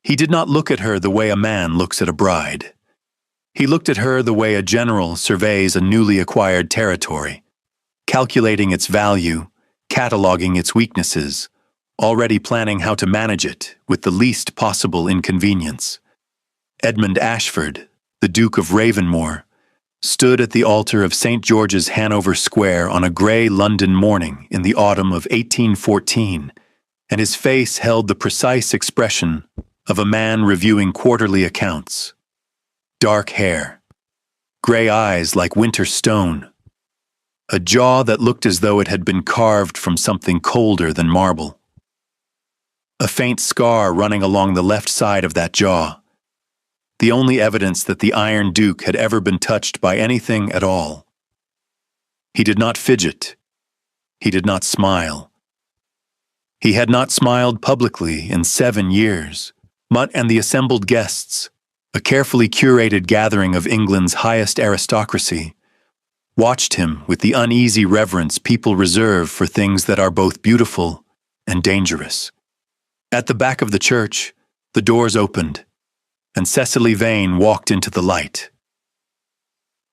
He did not look at her the way a man looks at a bride. He looked at her the way a general surveys a newly acquired territory, calculating its value, cataloging its weaknesses, already planning how to manage it with the least possible inconvenience. Edmund Ashford, the Duke of Ravenmore, stood at the altar of St. George's, Hanover Square on a grey London morning in the autumn of 1814, and his face held the precise expression of a man reviewing quarterly accounts. Dark hair, grey eyes like winter stone, a jaw that looked as though it had been carved from something colder than marble. A faint scar running along the left side of that jaw, the only evidence that the Iron Duke had ever been touched by anything at all. He did not fidget. He did not smile. He had not smiled publicly in 7 years. Mutt and the assembled guests, a carefully curated gathering of England's highest aristocracy, watched him with the uneasy reverence people reserve for things that are both beautiful and dangerous. At the back of the church, the doors opened, and Cecily Vane walked into the light.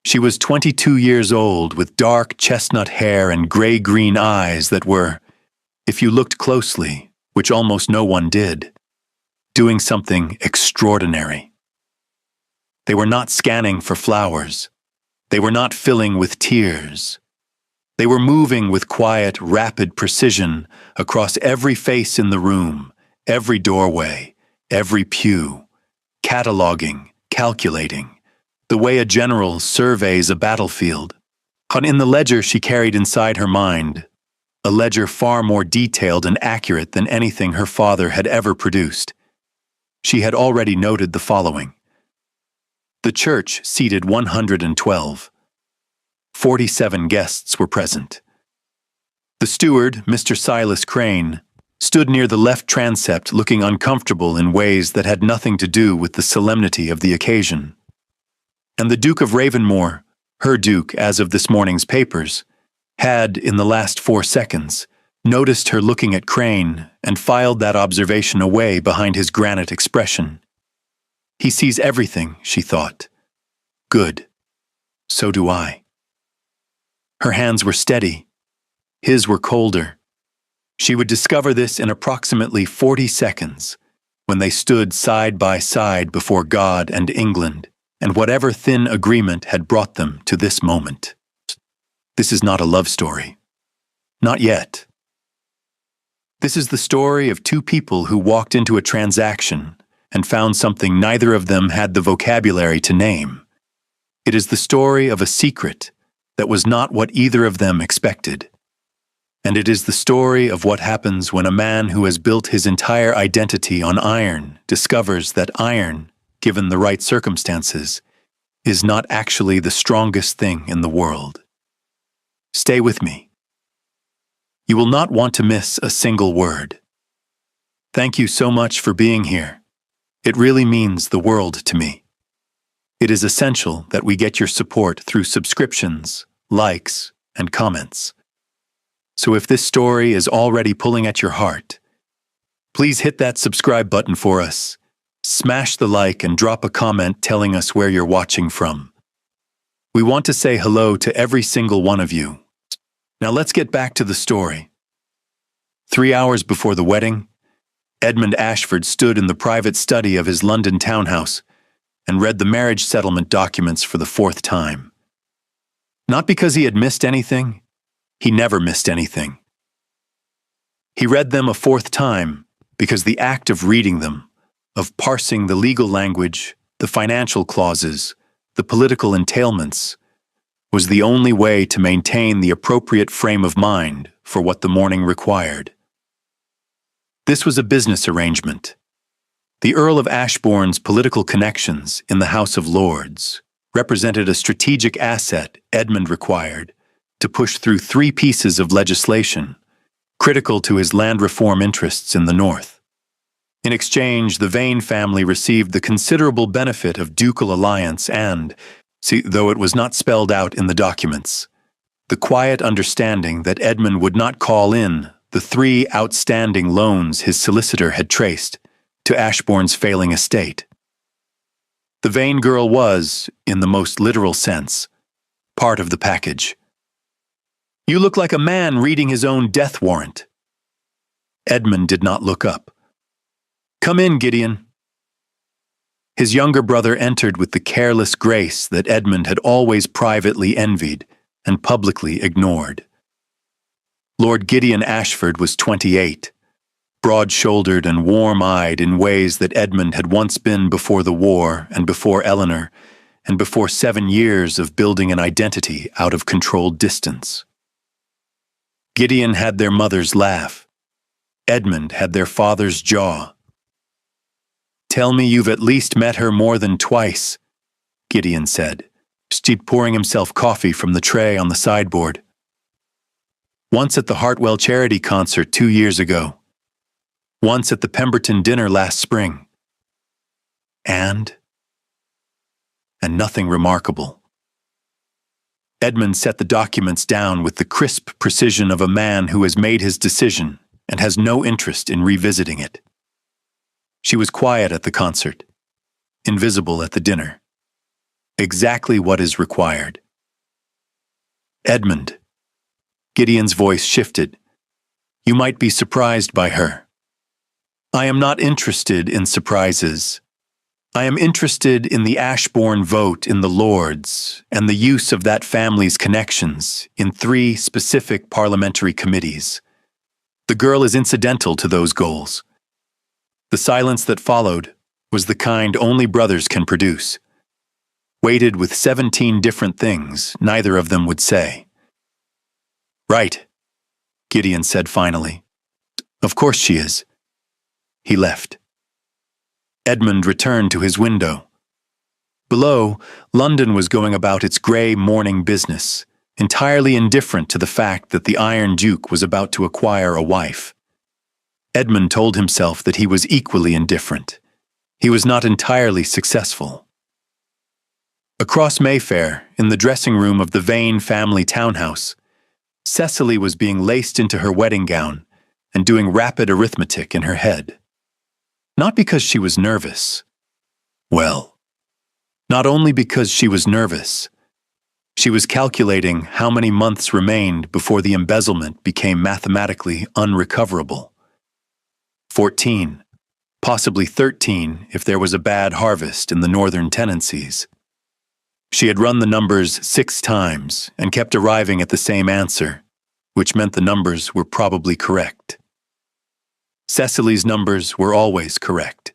She was 22 years old, with dark chestnut hair and gray-green eyes that were, if you looked closely, which almost no one did, doing something extraordinary. They were not scanning for flowers. They were not filling with tears. They were moving with quiet, rapid precision across every face in the room, every doorway, every pew, cataloging, calculating, the way a general surveys a battlefield. And in the ledger she carried inside her mind, a ledger far more detailed and accurate than anything her father had ever produced, she had already noted the following. The church seated 112. 47 guests were present. The steward, Mr. Silas Crane, stood near the left transept looking uncomfortable in ways that had nothing to do with the solemnity of the occasion. And the Duke of Ravenmore, her duke as of this morning's papers, had, in the last 4 seconds, noticed her looking at Crane and filed that observation away behind his granite expression. He sees everything, she thought. Good. So do I. Her hands were steady. His were colder. She would discover this in approximately 40 seconds, when they stood side by side before God and England, and whatever thin agreement had brought them to this moment. This is not a love story. Not yet. This is the story of 2 people who walked into a transaction and found something neither of them had the vocabulary to name. It is the story of a secret that was not what either of them expected. And it is the story of what happens when a man who has built his entire identity on iron discovers that iron, given the right circumstances, is not actually the strongest thing in the world. Stay with me. You will not want to miss a single word. Thank you so much for being here. It really means the world to me. It is essential that we get your support through subscriptions, likes, and comments. So if this story is already pulling at your heart, please hit that subscribe button for us, smash the like, and drop a comment telling us where you're watching from. We want to say hello to every single one of you. Now let's get back to the story. 3 hours before the wedding, Edmund Ashford stood in the private study of his London townhouse and read the marriage settlement documents for the 4th time. Not because he had missed anything. He never missed anything. He read them a 4th time because the act of reading them, of parsing the legal language, the financial clauses, the political entailments, was the only way to maintain the appropriate frame of mind for what the morning required. This was a business arrangement. The Earl of Ashbourne's political connections in the House of Lords represented a strategic asset Edmund required to push through 3 pieces of legislation critical to his land reform interests in the north. In exchange, the Vane family received the considerable benefit of ducal alliance and, though it was not spelled out in the documents, the quiet understanding that Edmund would not call in the 3 outstanding loans his solicitor had traced to Ashbourne's failing estate. The Vane girl was, in the most literal sense, part of the package. "You look like a man reading his own death warrant." Edmund did not look up. "Come in, Gideon." His younger brother entered with the careless grace that Edmund had always privately envied and publicly ignored. Lord Gideon Ashford was 28, broad-shouldered and warm-eyed in ways that Edmund had once been before the war and before Eleanor, and before 7 years of building an identity out of controlled distance. Gideon had their mother's laugh. Edmund had their father's jaw. "Tell me you've at least met her more than twice," Gideon said, pouring himself coffee from the tray on the sideboard. "Once at the Hartwell charity concert 2 years ago. Once at the Pemberton dinner last spring. And nothing remarkable." Edmund set the documents down with the crisp precision of a man who has made his decision and has no interest in revisiting it. She was quiet at the concert, invisible at the dinner. Exactly what is required. "Edmund," Gideon's voice shifted, "you might be surprised by her. I am not interested in surprises. I am interested in the Ashbourne vote in the Lords and the use of that family's connections in 3 specific parliamentary committees. The girl is incidental to those goals." The silence that followed was the kind only brothers can produce. Weighted with 17 different things neither of them would say. "Right," Gideon said finally. "Of course she is." He left. Edmund returned to his window. Below, London was going about its grey morning business, entirely indifferent to the fact that the Iron Duke was about to acquire a wife. Edmund told himself that he was equally indifferent. He was not entirely successful. Across Mayfair, in the dressing room of the Vane family townhouse, Cecily was being laced into her wedding gown and doing rapid arithmetic in her head. Not because she was nervous. Well, not only because she was nervous. She was calculating how many months remained before the embezzlement became mathematically unrecoverable. 14, possibly 13 if there was a bad harvest in the northern tenancies. She had run the numbers 6 times and kept arriving at the same answer, which meant the numbers were probably correct. Cecily's numbers were always correct.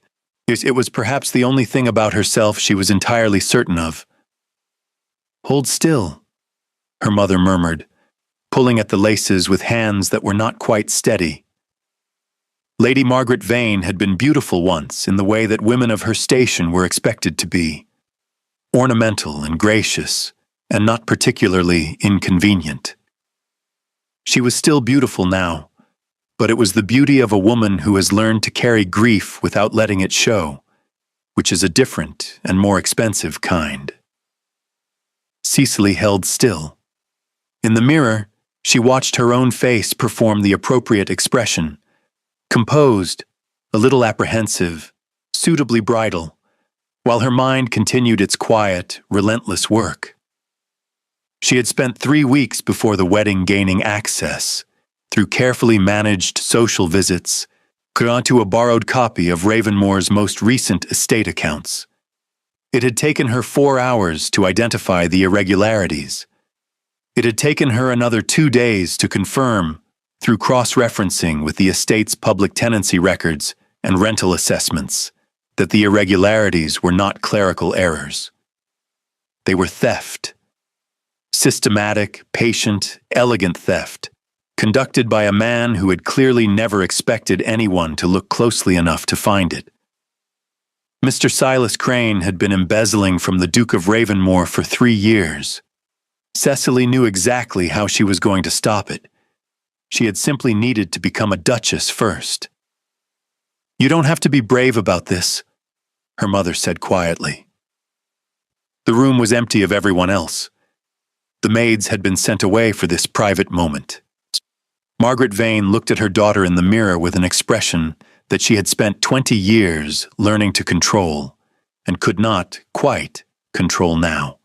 It was perhaps the only thing about herself she was entirely certain of. "Hold still," her mother murmured, pulling at the laces with hands that were not quite steady. Lady Margaret Vane had been beautiful once in the way that women of her station were expected to be. Ornamental and gracious, and not particularly inconvenient. She was still beautiful now, but it was the beauty of a woman who has learned to carry grief without letting it show, which is a different and more expensive kind. Cecily held still. In the mirror, she watched her own face perform the appropriate expression, composed, a little apprehensive, suitably bridal, while her mind continued its quiet, relentless work. She had spent 3 weeks before the wedding gaining access, through carefully managed social visits, onto a borrowed copy of Ravenmore's most recent estate accounts. It had taken her 4 hours to identify the irregularities. It had taken her another 2 days to confirm, through cross-referencing with the estate's public tenancy records and rental assessments, that the irregularities were not clerical errors. They were theft. Systematic, patient, elegant theft, conducted by a man who had clearly never expected anyone to look closely enough to find it. Mr. Silas Crane had been embezzling from the Duke of Ravenmore for 3 years. Cecily knew exactly how she was going to stop it. She had simply needed to become a duchess first. "You don't have to be brave about this," her mother said quietly. The room was empty of everyone else. The maids had been sent away for this private moment. Margaret Vane looked at her daughter in the mirror with an expression that she had spent 20 years learning to control and could not quite control now.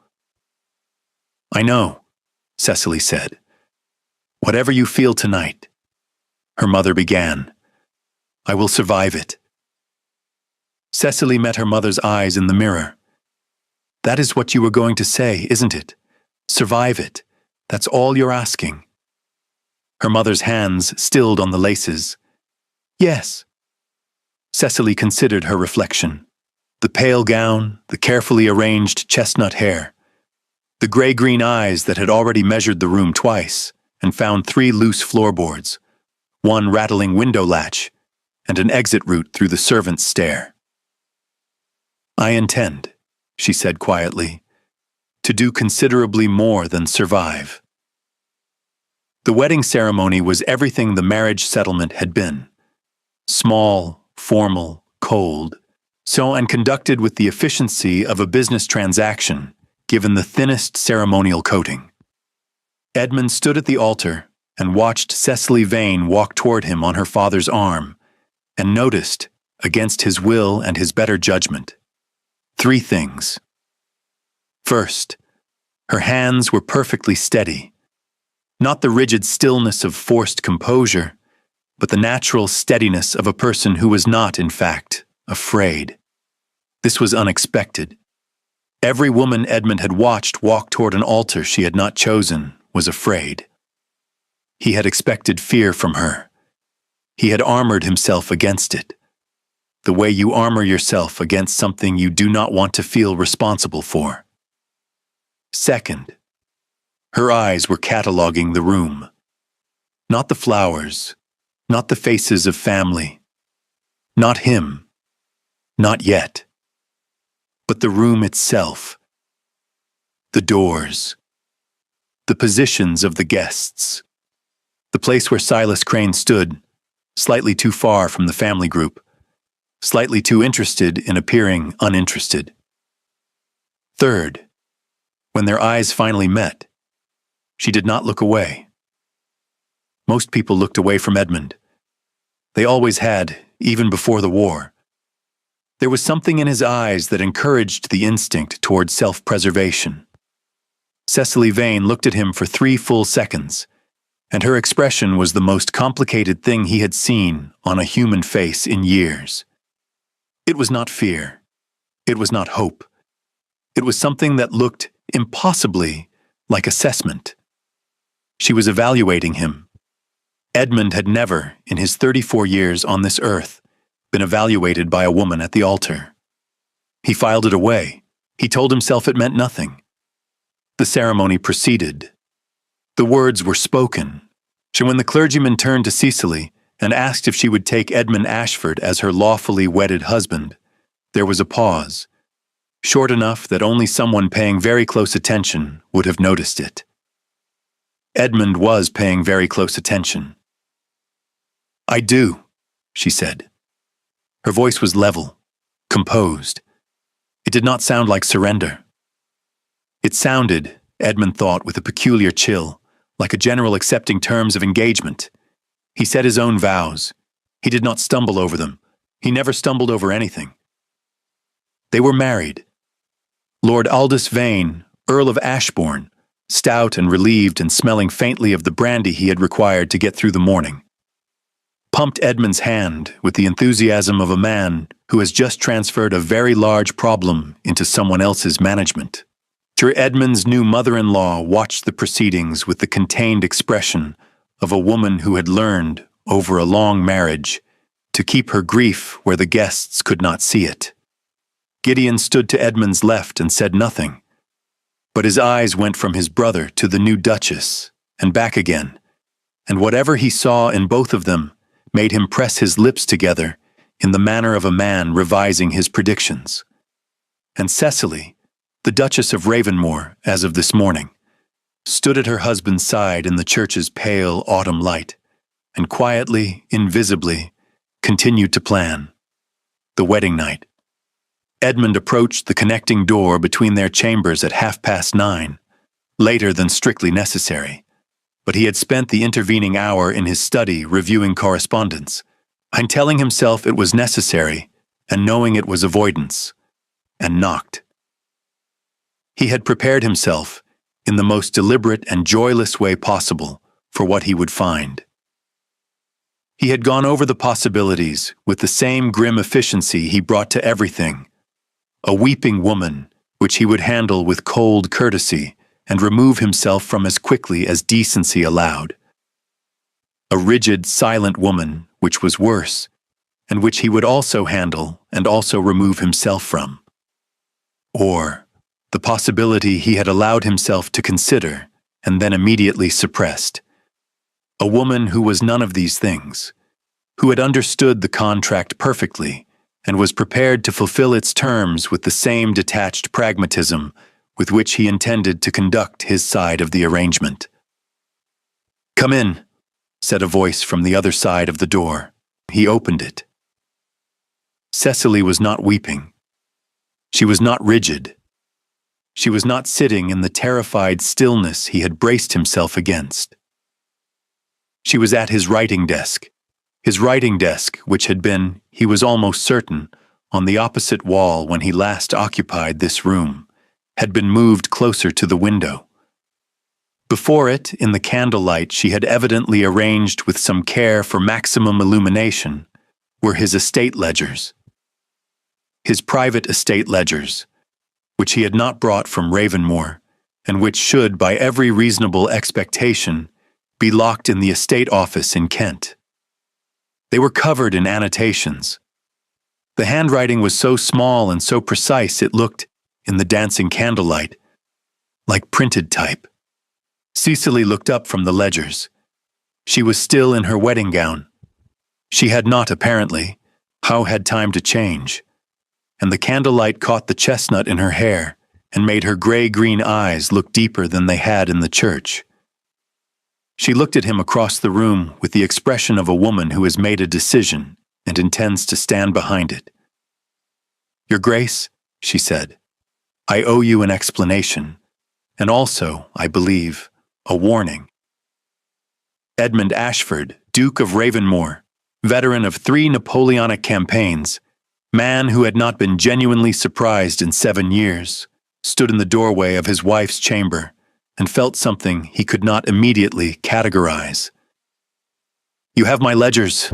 "I know," Cecily said. "Whatever you feel tonight," her mother began, "I will survive it." Cecily met her mother's eyes in the mirror. "That is what you were going to say, isn't it? Survive it. That's all you're asking." Her mother's hands stilled on the laces. "Yes." Cecily considered her reflection. The pale gown, the carefully arranged chestnut hair, the gray-green eyes that had already measured the room twice and found 3 loose floorboards, 1 rattling window latch, and an exit route through the servants' stair. "I intend," she said quietly, "to do considerably more than survive." The wedding ceremony was everything the marriage settlement had been. Small, formal, cold, and conducted with the efficiency of a business transaction, given the thinnest ceremonial coating. Edmund stood at the altar and watched Cecily Vane walk toward him on her father's arm, and noticed, against his will and his better judgment, 3 things. First, her hands were perfectly steady, not the rigid stillness of forced composure, but the natural steadiness of a person who was not, in fact, afraid. This was unexpected. Every woman Edmund had watched walk toward an altar she had not chosen was afraid. He had expected fear from her. He had armored himself against it, the way you armor yourself against something you do not want to feel responsible for. Second, her eyes were cataloging the room. Not the flowers, not the faces of family, not him, not yet, but the room itself, the doors, the positions of the guests, the place where Silas Crane stood, slightly too far from the family group, slightly too interested in appearing uninterested. Third, when their eyes finally met, she did not look away. Most people looked away from Edmund. They always had, even before the war. There was something in his eyes that encouraged the instinct toward self-preservation. Cecily Vane looked at him for 3 full seconds, and her expression was the most complicated thing he had seen on a human face in years. It was not fear. It was not hope. It was something that looked impossibly like assessment. She was evaluating him. Edmund had never, in his 34 years on this earth, been evaluated by a woman at the altar. He filed it away. He told himself it meant nothing. The ceremony proceeded. The words were spoken. So when the clergyman turned to Cecily and asked if she would take Edmund Ashford as her lawfully wedded husband, there was a pause, short enough that only someone paying very close attention would have noticed it. Edmund was paying very close attention. "I do," she said. Her voice was level, composed. It did not sound like surrender. It sounded, Edmund thought with a peculiar chill, like a general accepting terms of engagement. He said his own vows. He did not stumble over them. He never stumbled over anything. They were married. Lord Aldous Vane, Earl of Ashbourne, stout and relieved and smelling faintly of the brandy he had required to get through the morning, pumped Edmund's hand with the enthusiasm of a man who has just transferred a very large problem into someone else's management. Edmund's new mother-in-law watched the proceedings with the contained expression of a woman who had learned, over a long marriage, to keep her grief where the guests could not see it. Gideon stood to Edmund's left and said nothing, but his eyes went from his brother to the new Duchess and back again, and whatever he saw in both of them made him press his lips together in the manner of a man revising his predictions. And Cecily, the Duchess of Ravenmore, as of this morning, stood at her husband's side in the church's pale autumn light, and quietly, invisibly, continued to plan the wedding night. Edmund approached the connecting door between their chambers at 9:30, later than strictly necessary, but he had spent the intervening hour in his study reviewing correspondence, and telling himself it was necessary, and knowing it was avoidance, and knocked. He had prepared himself, in the most deliberate and joyless way possible, for what he would find. He had gone over the possibilities with the same grim efficiency he brought to everything. A weeping woman, which he would handle with cold courtesy and remove himself from as quickly as decency allowed. A rigid, silent woman, which was worse, and which he would also handle and also remove himself from. Or the possibility he had allowed himself to consider and then immediately suppressed. A woman who was none of these things, who had understood the contract perfectly and was prepared to fulfill its terms with the same detached pragmatism with which he intended to conduct his side of the arrangement. "Come in," said a voice from the other side of the door. He opened it. Cecily was not weeping. She was not rigid. She was not sitting in the terrified stillness he had braced himself against. She was at his writing desk, which had been, he was almost certain, on the opposite wall when he last occupied this room, had been moved closer to the window. Before it, in the candlelight she had evidently arranged with some care for maximum illumination, were his estate ledgers. His private estate ledgers, which he had not brought from Ravenmoor, and which should, by every reasonable expectation, be locked in the estate office in Kent. They were covered in annotations. The handwriting was so small and so precise it looked, in the dancing candlelight, like printed type. Cecily looked up from the ledgers. She was still in her wedding gown. She had not, apparently, had time to change, and the candlelight caught the chestnut in her hair and made her gray-green eyes look deeper than they had in the church. She looked at him across the room with the expression of a woman who has made a decision and intends to stand behind it. "Your Grace," she said, "I owe you an explanation, and also, I believe, a warning. Edmund Ashford, Duke of Ravenmoor, veteran of 3 Napoleonic campaigns, man who had not been genuinely surprised in 7 years, stood in the doorway of his wife's chamber and felt something he could not immediately categorize. "You have my ledgers,"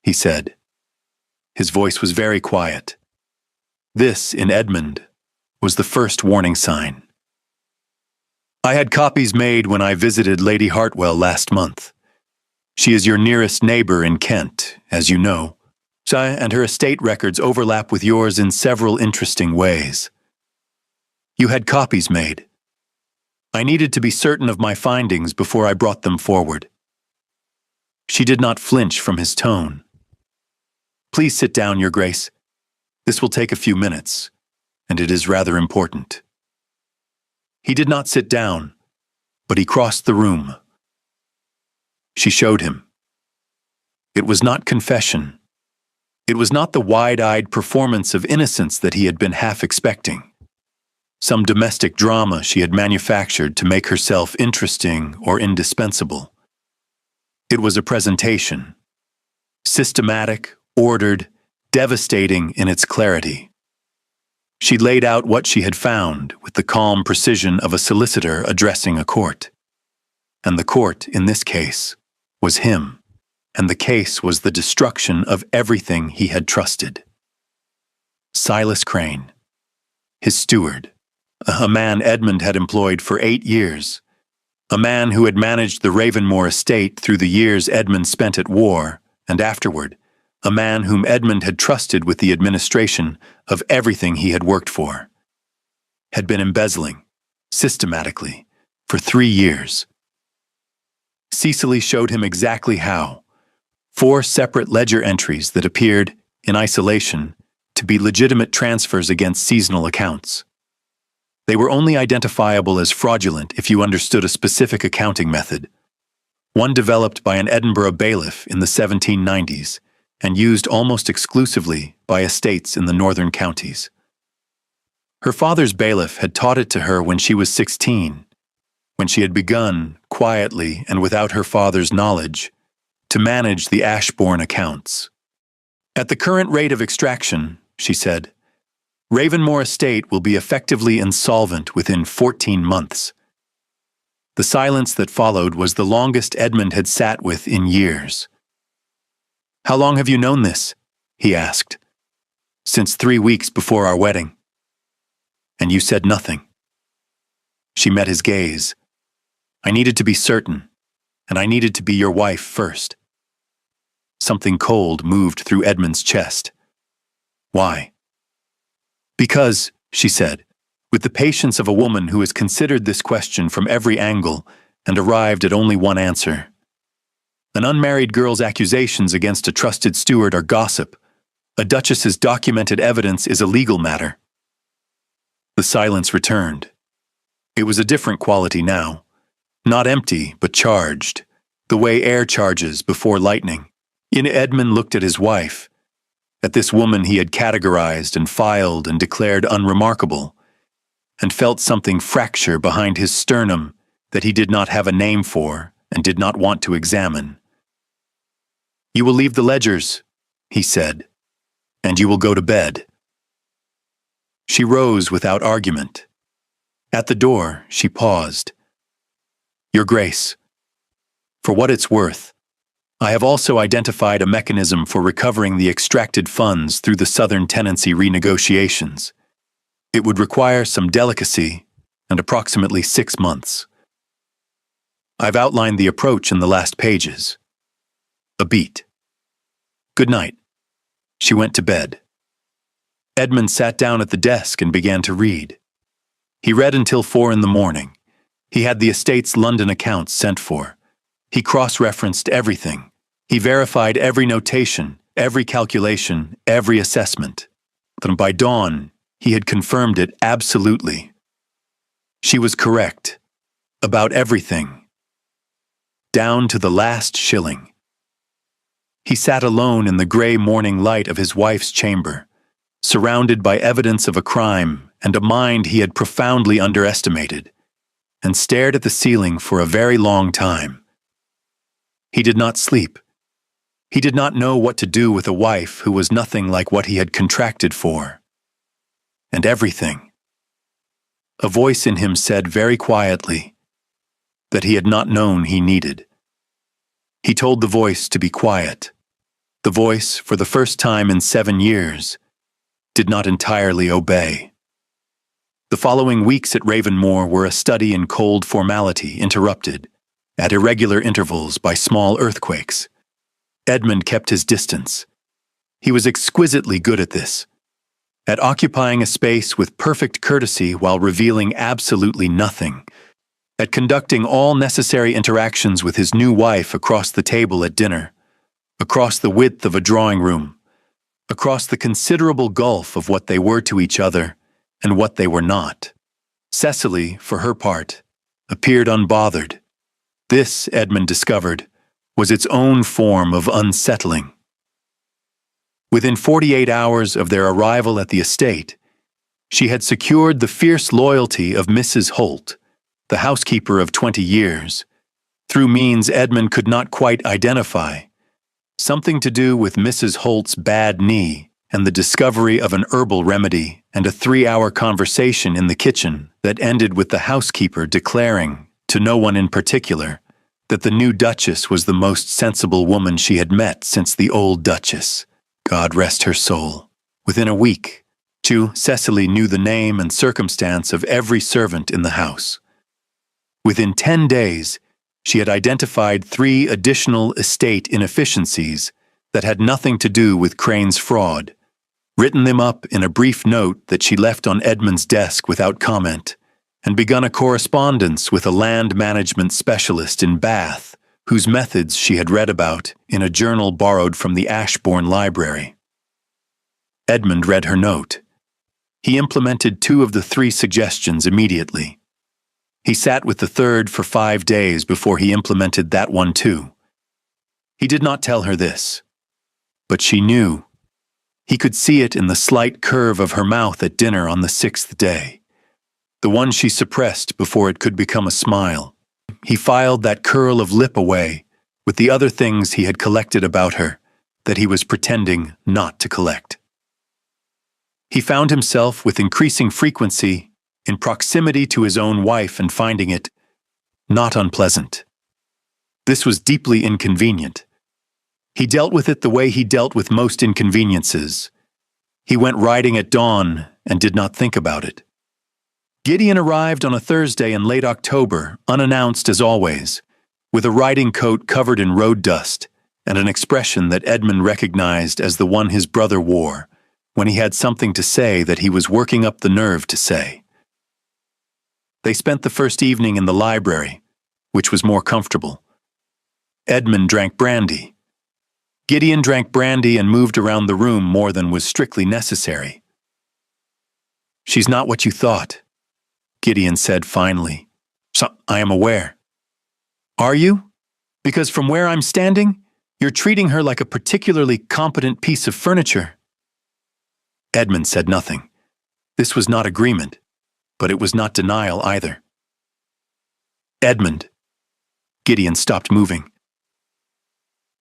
he said. His voice was very quiet. This, in Edmund, was the first warning sign. "I had copies made when I visited Lady Hartwell last month. She is your nearest neighbor in Kent, as you know, and her estate records overlap with yours in several interesting ways. You had copies made. I needed to be certain of my findings before I brought them forward." She did not flinch from his tone. "Please sit down, Your Grace. This will take a few minutes, and it is rather important." He did not sit down, but he crossed the room. She showed him. It was not confession. It was not the wide-eyed performance of innocence that he had been half expecting. Some domestic drama she had manufactured to make herself interesting or indispensable. It was a presentation. Systematic, ordered, devastating in its clarity. She laid out what she had found with the calm precision of a solicitor addressing a court. And the court, in this case, was him, and the case was the destruction of everything he had trusted. Silas Crane, his steward, a man Edmund had employed for 8 years, a man who had managed the Ravenmoor estate through the years Edmund spent at war, and afterward, a man whom Edmund had trusted with the administration of everything he had worked for, had been embezzling, systematically, for 3 years. Cecily showed him exactly how. 4 separate ledger entries that appeared, in isolation, to be legitimate transfers against seasonal accounts. They were only identifiable as fraudulent if you understood a specific accounting method, one developed by an Edinburgh bailiff in the 1790s and used almost exclusively by estates in the northern counties. Her father's bailiff had taught it to her when she was 16, when she had begun, quietly and without her father's knowledge, to manage the Ashbourne accounts. At the current rate of extraction, she said, Ravenmore Estate will be effectively insolvent within 14 months. The silence that followed was the longest Edmund had sat with in years. How long have you known this? He asked. Since 3 weeks before our wedding. And you said nothing. She met his gaze. I needed to be certain, and I needed to be your wife first. Something cold moved through Edmund's chest. Why? Because, she said, with the patience of a woman who has considered this question from every angle and arrived at only one answer. An unmarried girl's accusations against a trusted steward are gossip. A duchess's documented evidence is a legal matter. The silence returned. It was a different quality now. Not empty, but charged, the way air charges before lightning. Edmund looked at his wife, at this woman he had categorized and filed and declared unremarkable, and felt something fracture behind his sternum that he did not have a name for and did not want to examine. You will leave the ledgers, he said, and you will go to bed. She rose without argument. At the door, she paused. Your Grace, for what it's worth, I have also identified a mechanism for recovering the extracted funds through the Southern tenancy renegotiations. It would require some delicacy and approximately 6 months. I've outlined the approach in the last pages. A beat. Good night. She went to bed. Edmund sat down at the desk and began to read. He read until 4 a.m. He had the estate's London accounts sent for. He cross-referenced everything. He verified every notation, every calculation, every assessment. Then by dawn, he had confirmed it absolutely. She was correct. About everything. Down to the last shilling. He sat alone in the gray morning light of his wife's chamber, surrounded by evidence of a crime and a mind he had profoundly underestimated, and stared at the ceiling for a very long time. He did not sleep. He did not know what to do with a wife who was nothing like what he had contracted for. And everything. A voice in him said very quietly that he had not known he needed. He told the voice to be quiet. The voice, for the first time in 7 years, did not entirely obey. The following weeks at Ravenmore were a study in cold formality interrupted, at irregular intervals by small earthquakes. Edmund kept his distance. He was exquisitely good at this, at occupying a space with perfect courtesy while revealing absolutely nothing, at conducting all necessary interactions with his new wife across the table at dinner, across the width of a drawing room, across the considerable gulf of what they were to each other and what they were not. Cecily, for her part, appeared unbothered. This, Edmund discovered, was its own form of unsettling. Within 48 hours of their arrival at the estate, she had secured the fierce loyalty of Mrs. Holt, the housekeeper of 20 years, through means Edmund could not quite identify, something to do with Mrs. Holt's bad knee and the discovery of an herbal remedy and a 3-hour conversation in the kitchen that ended with the housekeeper declaring, to no one in particular, that the new Duchess was the most sensible woman she had met since the old Duchess. God rest her soul. Within a week, Cecily knew the name and circumstance of every servant in the house. Within 10 days, she had identified 3 additional estate inefficiencies that had nothing to do with Crane's fraud, written them up in a brief note that she left on Edmund's desk without comment, and begun a correspondence with a land management specialist in Bath, whose methods she had read about in a journal borrowed from the Ashbourne Library. Edmund read her note. He implemented 2 of the 3 suggestions immediately. He sat with the third for 5 days before he implemented that one too. He did not tell her this, but she knew. He could see it in the slight curve of her mouth at dinner on the 6th day, the one she suppressed before it could become a smile. He filed that curl of lip away with the other things he had collected about her that he was pretending not to collect. He found himself with increasing frequency in proximity to his own wife and finding it not unpleasant. This was deeply inconvenient. He dealt with it the way he dealt with most inconveniences. He went riding at dawn and did not think about it. Gideon arrived on a Thursday in late October, unannounced as always, with a riding coat covered in road dust and an expression that Edmund recognized as the one his brother wore when he had something to say that he was working up the nerve to say. They spent the first evening in the library, which was more comfortable. Edmund drank brandy. Gideon drank brandy and moved around the room more than was strictly necessary. "She's not what you thought," Gideon said finally. "So, I am aware." "Are you? Because from where I'm standing, you're treating her like a particularly competent piece of furniture." Edmund said nothing. This was not agreement, but it was not denial either. "Edmund." Gideon stopped moving.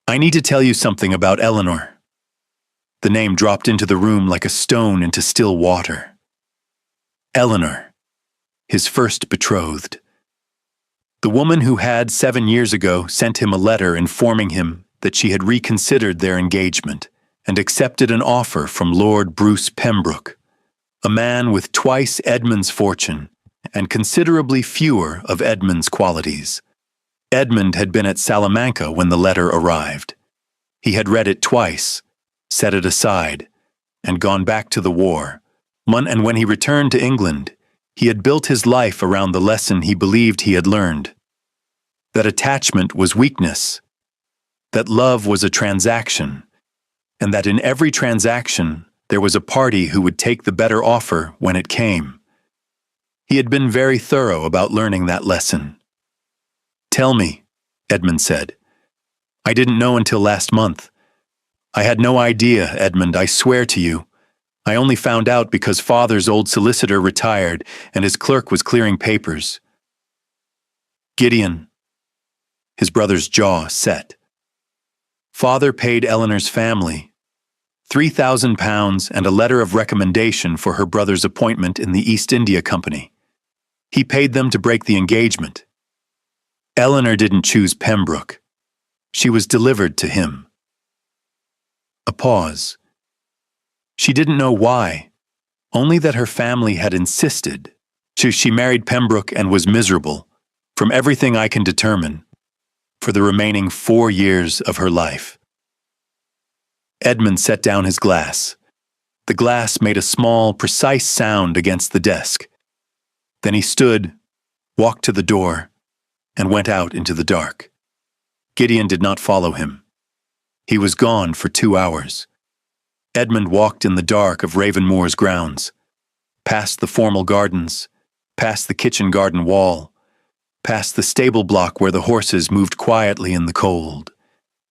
"I need to tell you something about Eleanor." The name dropped into the room like a stone into still water. Eleanor, his first betrothed. The woman who had 7 years ago sent him a letter informing him that she had reconsidered their engagement and accepted an offer from Lord Bruce Pembroke, a man with twice Edmund's fortune and considerably fewer of Edmund's qualities. Edmund had been at Salamanca when the letter arrived. He had read it twice, set it aside, and gone back to the war. And when he returned to England, he had built his life around the lesson he believed he had learned. That attachment was weakness, that love was a transaction, and that in every transaction there was a party who would take the better offer when it came. He had been very thorough about learning that lesson. "Tell me," Edmund said. "I didn't know until last month. I had no idea, Edmund, I swear to you. I only found out because Father's old solicitor retired and his clerk was clearing papers." "Gideon." His brother's jaw set. "Father paid Eleanor's family £3,000 and a letter of recommendation for her brother's appointment in the East India Company. He paid them to break the engagement. Eleanor didn't choose Pembroke. She was delivered to him." A pause. She didn't know why, only that her family had insisted. She married Pembroke and was miserable, from everything I can determine, for the remaining 4 years of her life. Edmund set down his glass. The glass made a small, precise sound against the desk. Then he stood, walked to the door, and went out into the dark. Gideon did not follow him. He was gone for 2 hours. Edmund walked in the dark of Ravenmoor's grounds, past the formal gardens, past the kitchen garden wall, past the stable block where the horses moved quietly in the cold,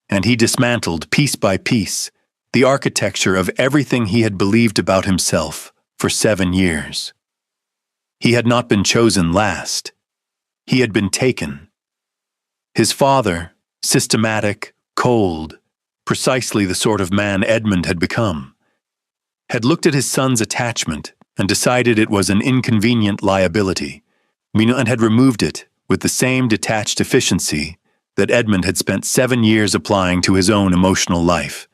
and he dismantled, piece by piece, the architecture of everything he had believed about himself for 7 years. He had not been chosen last. He had been taken. His father, systematic, cold, precisely the sort of man Edmund had become, had looked at his son's attachment and decided it was an inconvenient liability, and had removed it with the same detached efficiency that Edmund had spent 7 years applying to his own emotional life.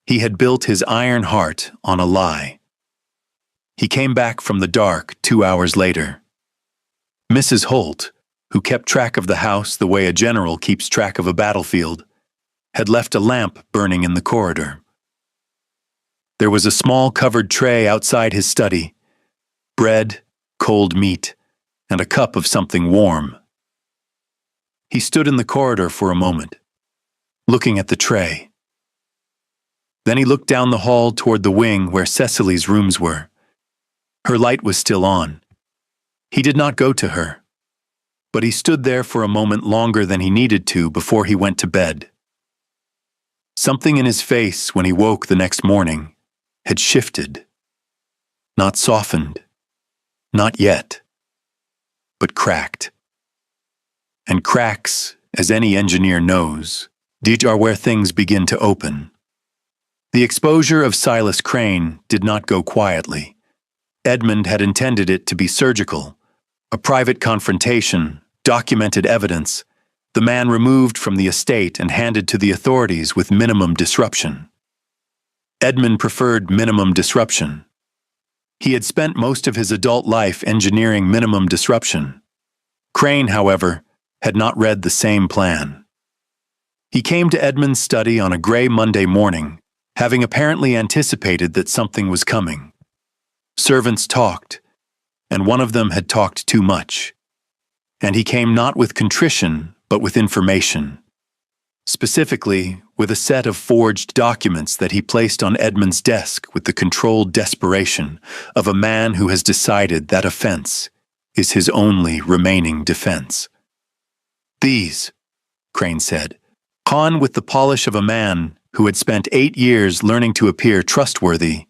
He had built his iron heart on a lie. He came back from the dark 2 hours later. Mrs. Holt, who kept track of the house the way a general keeps track of a battlefield, had left a lamp burning in the corridor. There was a small covered tray outside his study, bread, cold meat, and a cup of something warm. He stood in the corridor for a moment, looking at the tray. Then he looked down the hall toward the wing where Cecily's rooms were. Her light was still on. He did not go to her, but he stood there for a moment longer than he needed to before he went to bed. Something in his face when he woke the next morning had shifted, not softened, not yet, but cracked. And cracks, as any engineer knows, are where things begin to open. The exposure of Silas Crane did not go quietly. Edmund had intended it to be surgical, a private confrontation, documented evidence, the man removed from the estate and handed to the authorities with minimum disruption. Edmund preferred minimum disruption. He had spent most of his adult life engineering minimum disruption. Crane, however, had not read the same plan. He came to Edmund's study on a gray Monday morning, having apparently anticipated that something was coming. Servants talked, and one of them had talked too much. And he came not with contrition, but with information. Specifically, with a set of forged documents that he placed on Edmund's desk with the controlled desperation of a man who has decided that offense is his only remaining defense. These, Crane said, con with the polish of a man who had spent 8 years learning to appear trustworthy,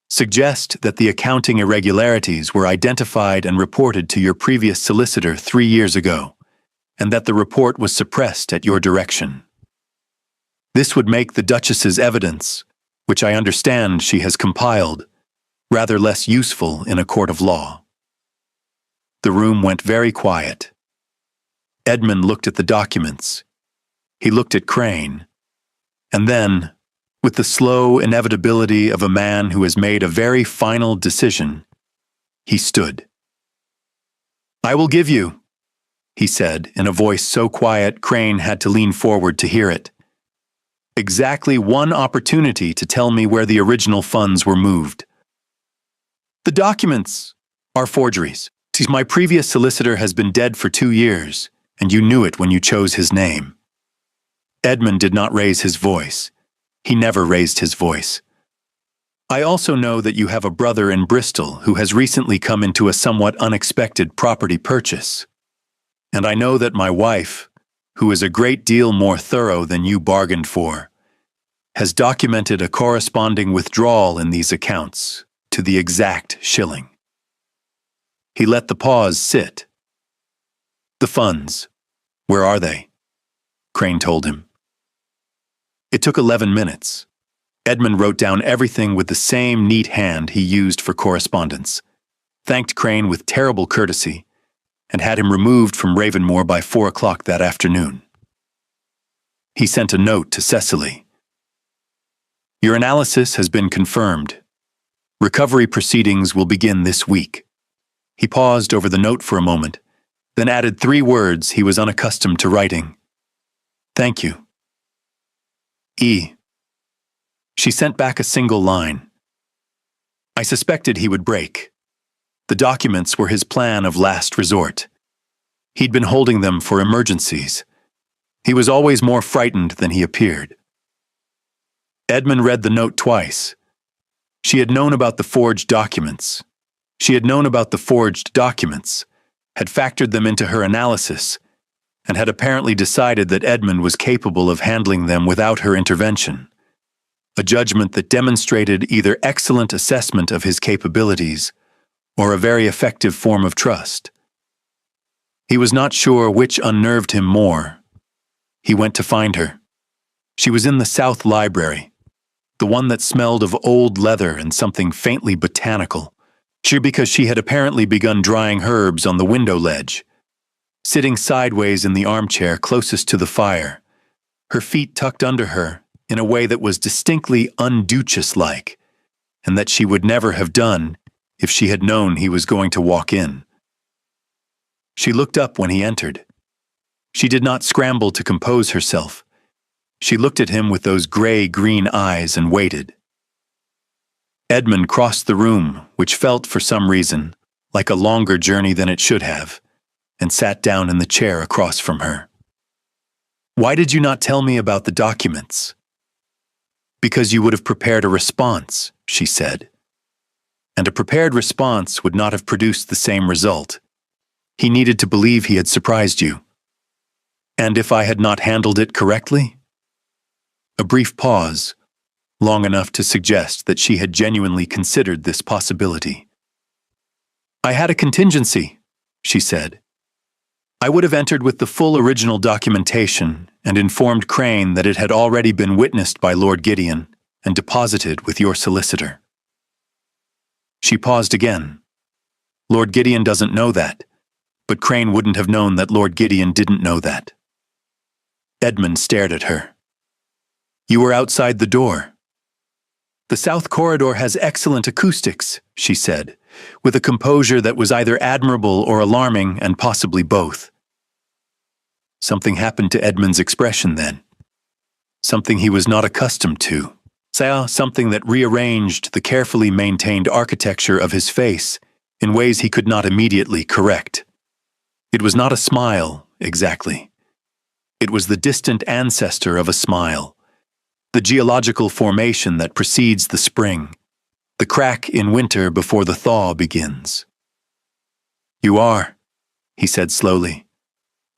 suggest that the accounting irregularities were identified and reported to your previous solicitor 3 years ago, and that the report was suppressed at your direction. This would make the Duchess's evidence, which I understand she has compiled, rather less useful in a court of law. The room went very quiet. Edmund looked at the documents. He looked at Crane. And then, with the slow inevitability of a man who has made a very final decision, he stood. "I will give you," he said in a voice so quiet Crane had to lean forward to hear it, "exactly one opportunity to tell me where the original funds were moved. The documents are forgeries. My previous solicitor has been dead for 2 years, and you knew it when you chose his name." Edmund did not raise his voice. He never raised his voice. "I also know that you have a brother in Bristol who has recently come into a somewhat unexpected property purchase. And I know that my wife, who is a great deal more thorough than you bargained for, has documented a corresponding withdrawal in these accounts to the exact shilling." He let the pause sit. "The funds, where are they?" Crane told him. It took 11 minutes. Edmund wrote down everything with the same neat hand he used for correspondence, thanked Crane with terrible courtesy, and had him removed from Ravenmoor by 4 o'clock that afternoon. He sent a note to Cecily. "Your analysis has been confirmed. Recovery proceedings will begin this week." He paused over the note for a moment, then added 3 words he was unaccustomed to writing. "Thank you. E." She sent back a single line. "I suspected he would break. The documents were his plan of last resort. He'd been holding them for emergencies. He was always more frightened than he appeared." Edmund read the note twice. She had known about the forged documents. Had factored them into her analysis, and had apparently decided that Edmund was capable of handling them without her intervention, a judgment that demonstrated either excellent assessment of his capabilities or a very effective form of trust. He was not sure which unnerved him more. He went to find her. She was in the South Library, the one that smelled of old leather and something faintly botanical, because she had apparently begun drying herbs on the window ledge, sitting sideways in the armchair closest to the fire, her feet tucked under her in a way that was distinctly un-Duchess-like, and that she would never have done if she had known he was going to walk in. She looked up when he entered. She did not scramble to compose herself. She looked at him with those gray-green eyes and waited. Edmund crossed the room, which felt, for some reason, like a longer journey than it should have, and sat down in the chair across from her. "Why did you not tell me about the documents?" "Because you would have prepared a response," she said. "And a prepared response would not have produced the same result. He needed to believe he had surprised you." "And if I had not handled it correctly?" A brief pause, long enough to suggest that she had genuinely considered this possibility. "I had a contingency," she said. "I would have entered with the full original documentation and informed Crane that it had already been witnessed by Lord Gideon and deposited with your solicitor." She paused again. "Lord Gideon doesn't know that, but Crane wouldn't have known that Lord Gideon didn't know that." Edmund stared at her. "You were outside the door." "The south corridor has excellent acoustics," she said, with a composure that was either admirable or alarming, and possibly both. Something happened to Edmund's expression then. Something he was not accustomed to. Something that rearranged the carefully maintained architecture of his face in ways he could not immediately correct. It was not a smile, exactly. It was the distant ancestor of a smile, the geological formation that precedes the spring, the crack in winter before the thaw begins. "You are," he said slowly,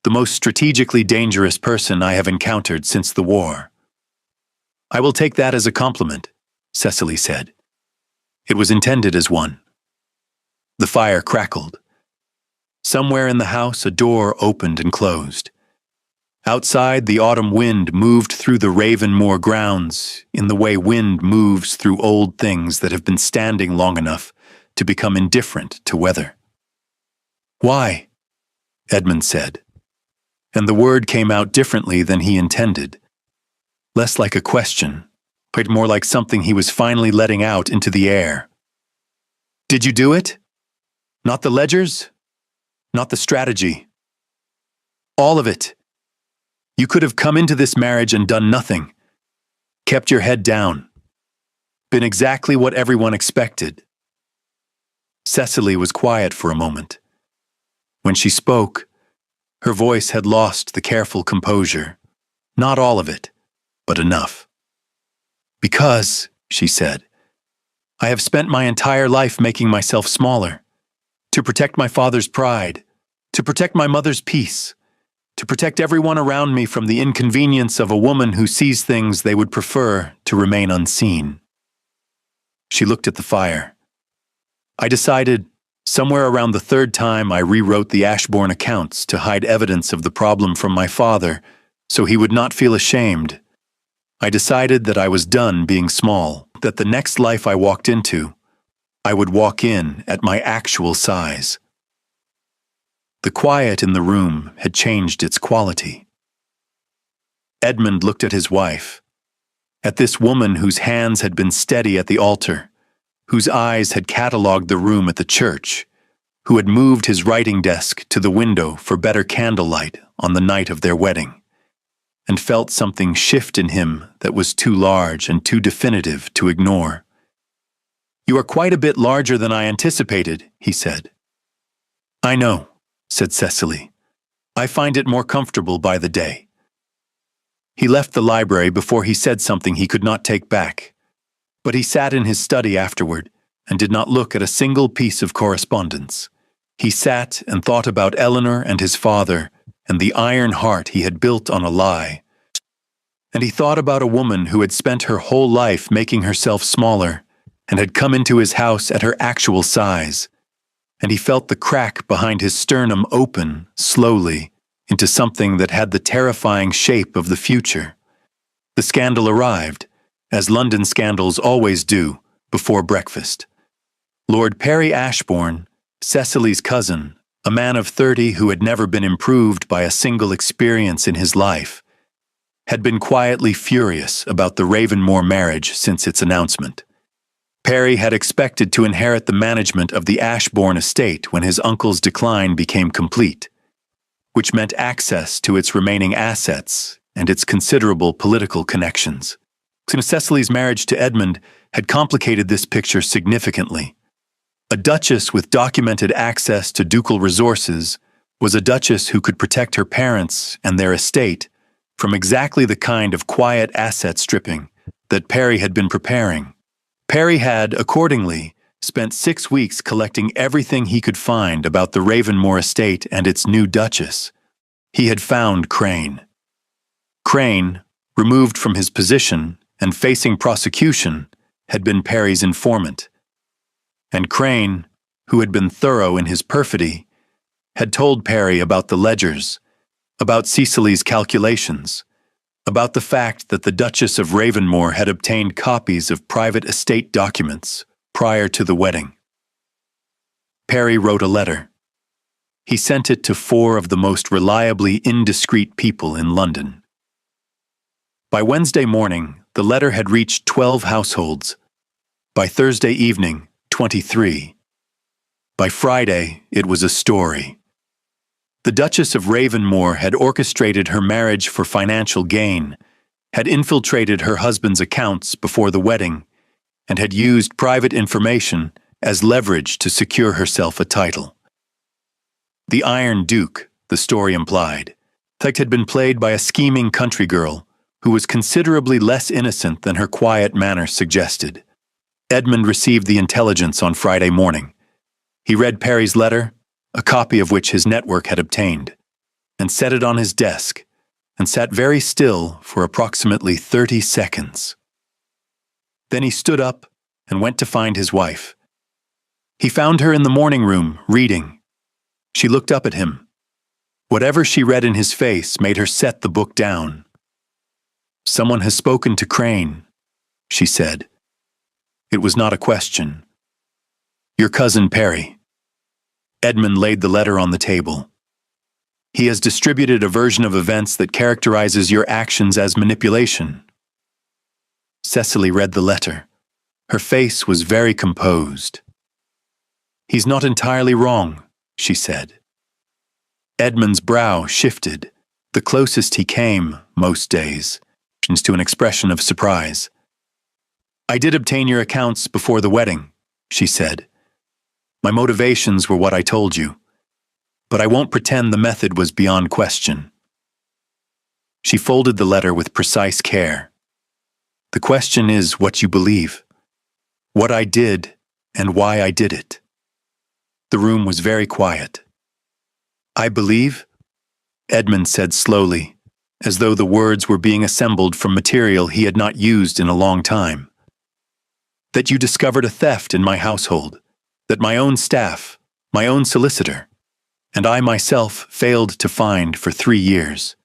"the most strategically dangerous person I have encountered since the war." "I will take that as a compliment," Cecily said. It was intended as one. The fire crackled. Somewhere in the house, a door opened and closed. Outside, the autumn wind moved through the Ravenmoor grounds in the way wind moves through old things that have been standing long enough to become indifferent to weather. "Why?" Edmund said, and the word came out differently than he intended. Less like a question, but more like something he was finally letting out into the air. "Did you do it? Not the ledgers? Not the strategy? All of it? You could have come into this marriage and done nothing. Kept your head down. Been exactly what everyone expected." Cecily was quiet for a moment. When she spoke, her voice had lost the careful composure. Not all of it, but enough. "Because," she said, "I have spent my entire life making myself smaller, to protect my father's pride, to protect my mother's peace, to protect everyone around me from the inconvenience of a woman who sees things they would prefer to remain unseen." She looked at the fire. "I decided, somewhere around the third time I rewrote the Ashbourne accounts to hide evidence of the problem from my father, so he would not feel ashamed. I decided that I was done being small, that the next life I walked into, I would walk in at my actual size." The quiet in the room had changed its quality. Edmund looked at his wife, at this woman whose hands had been steady at the altar, whose eyes had catalogued the room at the church, who had moved his writing desk to the window for better candlelight on the night of their wedding, and felt something shift in him that was too large and too definitive to ignore. "You are quite a bit larger than I anticipated," he said. "I know," said Cecily. "I find it more comfortable by the day." He left the library before he said something he could not take back, but he sat in his study afterward and did not look at a single piece of correspondence. He sat and thought about Eleanor and his father and the iron heart he had built on a lie. And he thought about a woman who had spent her whole life making herself smaller and had come into his house at her actual size. And he felt the crack behind his sternum open, slowly, into something that had the terrifying shape of the future. The scandal arrived, as London scandals always do, before breakfast. Lord Perry Ashbourne, Cecily's cousin, a man of 30 who had never been improved by a single experience in his life, had been quietly furious about the Ravenmoor marriage since its announcement. Perry had expected to inherit the management of the Ashbourne estate when his uncle's decline became complete, which meant access to its remaining assets and its considerable political connections. Cecily's marriage to Edmund had complicated this picture significantly. A duchess with documented access to ducal resources was a duchess who could protect her parents and their estate from exactly the kind of quiet asset stripping that Perry had been preparing. Perry had, accordingly, spent 6 weeks collecting everything he could find about the Ravenmoor estate and its new duchess. He had found Crane. Crane, removed from his position and facing prosecution, had been Perry's informant. And Crane, who had been thorough in his perfidy, had told Perry about the ledgers, about Cecily's calculations, about the fact that the Duchess of Ravenmore had obtained copies of private estate documents prior to the wedding. Perry wrote a letter. He sent it to 4 of the most reliably indiscreet people in London. By Wednesday morning, the letter had reached 12 households. By Thursday evening, 23. By Friday, it was a story. The Duchess of Ravenmore had orchestrated her marriage for financial gain, had infiltrated her husband's accounts before the wedding, and had used private information as leverage to secure herself a title. The Iron Duke, the story implied, had been played by a scheming country girl who was considerably less innocent than her quiet manner suggested. Edmund received the intelligence on Friday morning. He read Perry's letter, a copy of which his network had obtained, and set it on his desk, and sat very still for approximately 30 seconds. Then he stood up and went to find his wife. He found her in the morning room, reading. She looked up at him. Whatever she read in his face made her set the book down. "Someone has spoken to Crane," she said. It was not a question. "Your cousin Perry." Edmund laid the letter on the table. "He has distributed a version of events that characterizes your actions as manipulation." Cecily read the letter. Her face was very composed. "He's not entirely wrong," she said. Edmund's brow shifted, the closest he came, most days, to an expression of surprise. "I did obtain your accounts before the wedding," she said. "My motivations were what I told you, but I won't pretend the method was beyond question." She folded the letter with precise care. "The question is what you believe, what I did, and why I did it." The room was very quiet. "I believe," Edmund said slowly, as though the words were being assembled from material he had not used in a long time, "that you discovered a theft in my household, that my own staff, my own solicitor, and I myself failed to find for 3 years.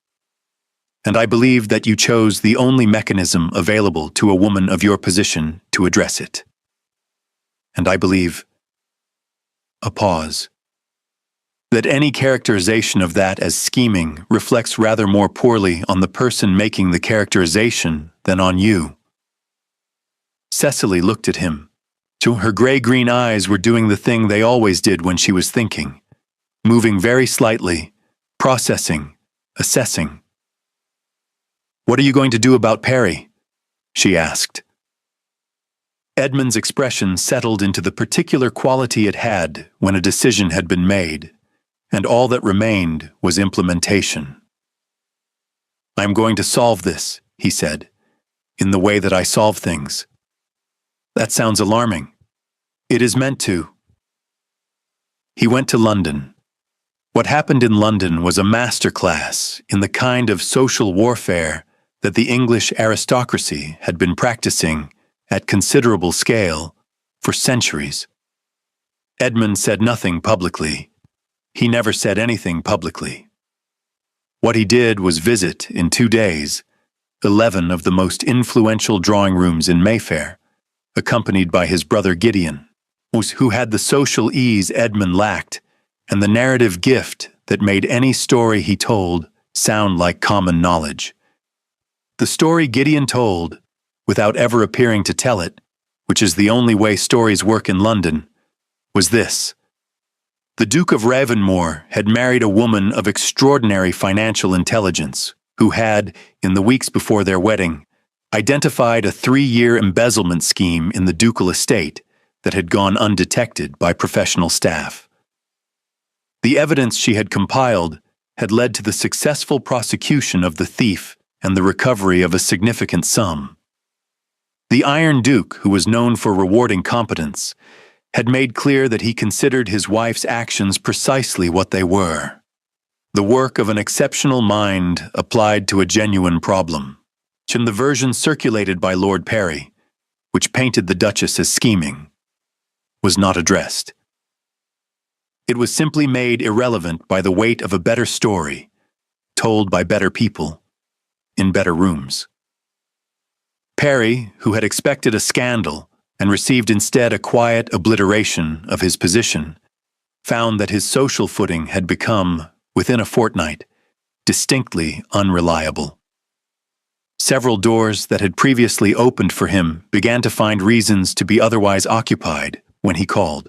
And I believe that you chose the only mechanism available to a woman of your position to address it. And I believe—" a pause. "That any characterization of that as scheming reflects rather more poorly on the person making the characterization than on you." Cecily looked at him. Her gray-green eyes were doing the thing they always did when she was thinking, moving very slightly, processing, assessing. "What are you going to do about Perry?" she asked. Edmund's expression settled into the particular quality it had when a decision had been made, and all that remained was implementation. "I am going to solve this," he said, "in the way that I solve things." "That sounds alarming." "It is meant to." He went to London. What happened in London was a masterclass in the kind of social warfare that the English aristocracy had been practicing at considerable scale for centuries. Edmund said nothing publicly. He never said anything publicly. What he did was visit, in 2 days, 11 of the most influential drawing rooms in Mayfair, accompanied by his brother Gideon, who had the social ease Edmund lacked and the narrative gift that made any story he told sound like common knowledge. The story Gideon told, without ever appearing to tell it, which is the only way stories work in London, was this. The Duke of Ravenmore had married a woman of extraordinary financial intelligence who had, in the weeks before their wedding, identified a 3-year embezzlement scheme in the ducal estate that had gone undetected by professional staff. The evidence she had compiled had led to the successful prosecution of the thief and the recovery of a significant sum. The Iron Duke, who was known for rewarding competence, had made clear that he considered his wife's actions precisely what they were: the work of an exceptional mind applied to a genuine problem. In the version circulated by Lord Perry, which painted the Duchess as scheming, was not addressed. It was simply made irrelevant by the weight of a better story, told by better people, in better rooms. Perry, who had expected a scandal and received instead a quiet obliteration of his position, found that his social footing had become, within a fortnight, distinctly unreliable. Several doors that had previously opened for him began to find reasons to be otherwise occupied when he called.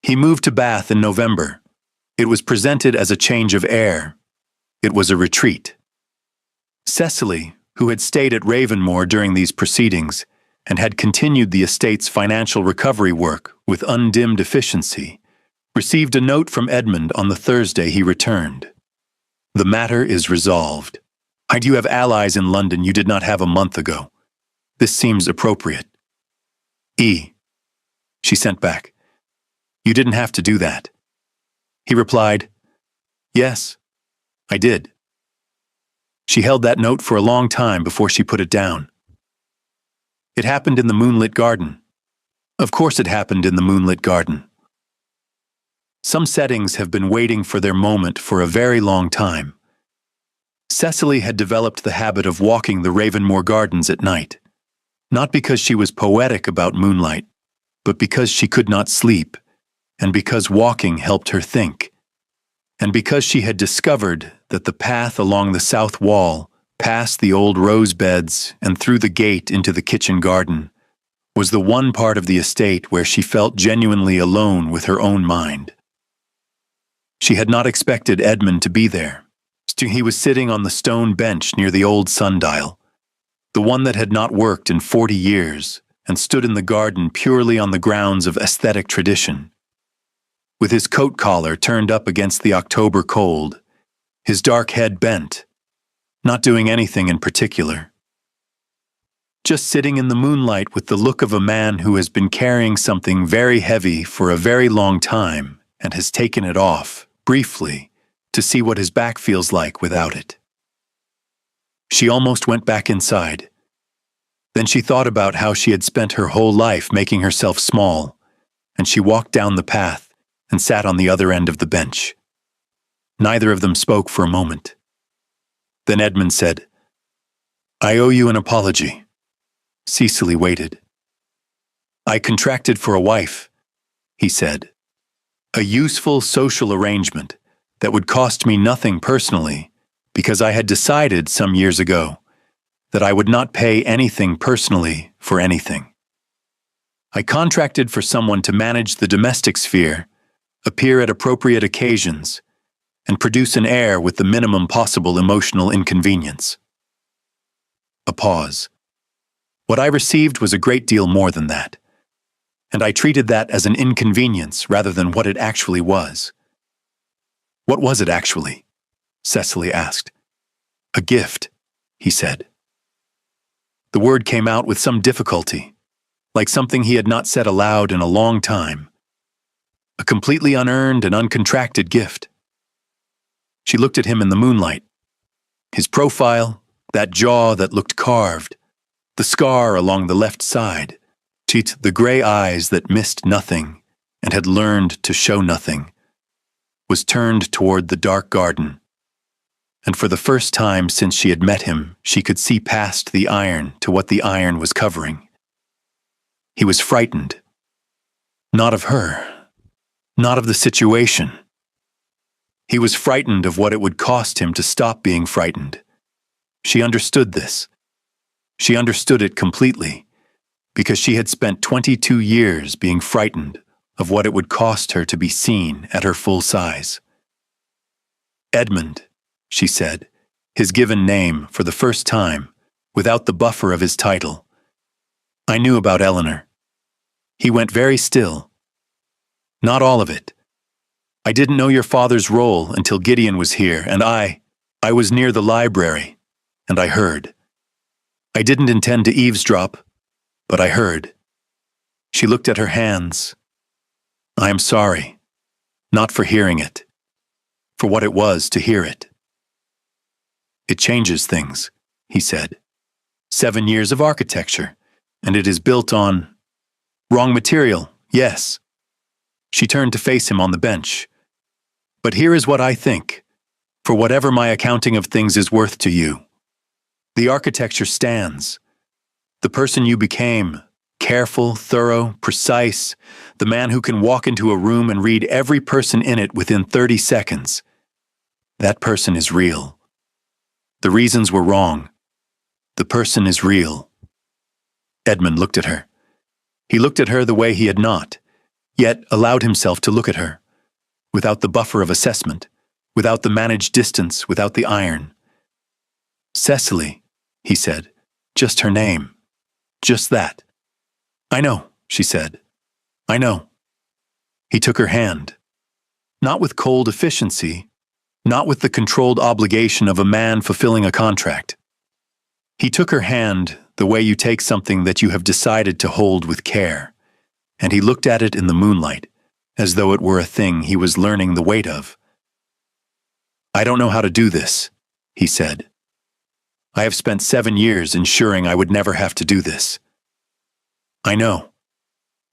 He moved to Bath in November. It was presented as a change of air. It was a retreat. Cecily, who had stayed at Ravenmoor during these proceedings and had continued the estate's financial recovery work with undimmed efficiency, received a note from Edmund on the Thursday he returned. The matter is resolved. You have allies in London you did not have a month ago. This seems appropriate. She sent back. You didn't have to do that. He replied, Yes, I did. She held that note for a long time before she put it down. It happened in the moonlit garden. Of course it happened in the moonlit garden. Some settings have been waiting for their moment for a very long time. Cecily had developed the habit of walking the Ravenmoor gardens at night, not because she was poetic about moonlight, but because she could not sleep, and because walking helped her think, and because she had discovered that the path along the south wall, past the old rose beds and through the gate into the kitchen garden, was the one part of the estate where she felt genuinely alone with her own mind. She had not expected Edmund to be there. He was sitting on the stone bench near the old sundial, the one that had not worked in 40 years and stood in the garden purely on the grounds of aesthetic tradition. With his coat collar turned up against the October cold, his dark head bent, not doing anything in particular. Just sitting in the moonlight with the look of a man who has been carrying something very heavy for a very long time and has taken it off, briefly, to see what his back feels like without it. She almost went back inside. Then she thought about how she had spent her whole life making herself small, and she walked down the path and sat on the other end of the bench. Neither of them spoke for a moment. Then Edmund said, I owe you an apology. Cecily waited. I contracted for a wife, he said. A useful social arrangement that would cost me nothing personally, because I had decided some years ago that I would not pay anything personally for anything. I contracted for someone to manage the domestic sphere, appear at appropriate occasions, and produce an heir with the minimum possible emotional inconvenience. A pause. What I received was a great deal more than that, and I treated that as an inconvenience rather than what it actually was. What was it actually? Cecily asked. A gift, he said. The word came out with some difficulty, like something he had not said aloud in a long time. A completely unearned and uncontracted gift. She looked at him in the moonlight. His profile, that jaw that looked carved, the scar along the left side, the gray eyes that missed nothing and had learned to show nothing, was turned toward the dark garden. And for the first time since she had met him, she could see past the iron to what the iron was covering. He was frightened. Not of her. Not of the situation. He was frightened of what it would cost him to stop being frightened. She understood this. She understood it completely, because she had spent 22 years being frightened of what it would cost her to be seen at her full size. Edmund, she said, his given name for the first time, without the buffer of his title. I knew about Eleanor. He went very still. Not all of it. I didn't know your father's role until Gideon was here, and I was near the library, and I heard. I didn't intend to eavesdrop, but I heard. She looked at her hands. I am sorry, not for hearing it, for what it was to hear it. It changes things, he said. 7 years of architecture, and it is built on wrong material, yes. She turned to face him on the bench. But here is what I think, for whatever my accounting of things is worth to you. The architecture stands. The person you became, careful, thorough, precise, the man who can walk into a room and read every person in it within 30 seconds. That person is real. The reasons were wrong. The person is real. Edmund looked at her. He looked at her the way he had not, yet allowed himself to look at her, without the buffer of assessment, without the managed distance, without the iron. Cecily, he said, just her name. Just that. I know, she said. I know. He took her hand. Not with cold efficiency, not with the controlled obligation of a man fulfilling a contract. He took her hand the way you take something that you have decided to hold with care, and he looked at it in the moonlight, as though it were a thing he was learning the weight of. I don't know how to do this, he said. I have spent 7 years ensuring I would never have to do this. I know.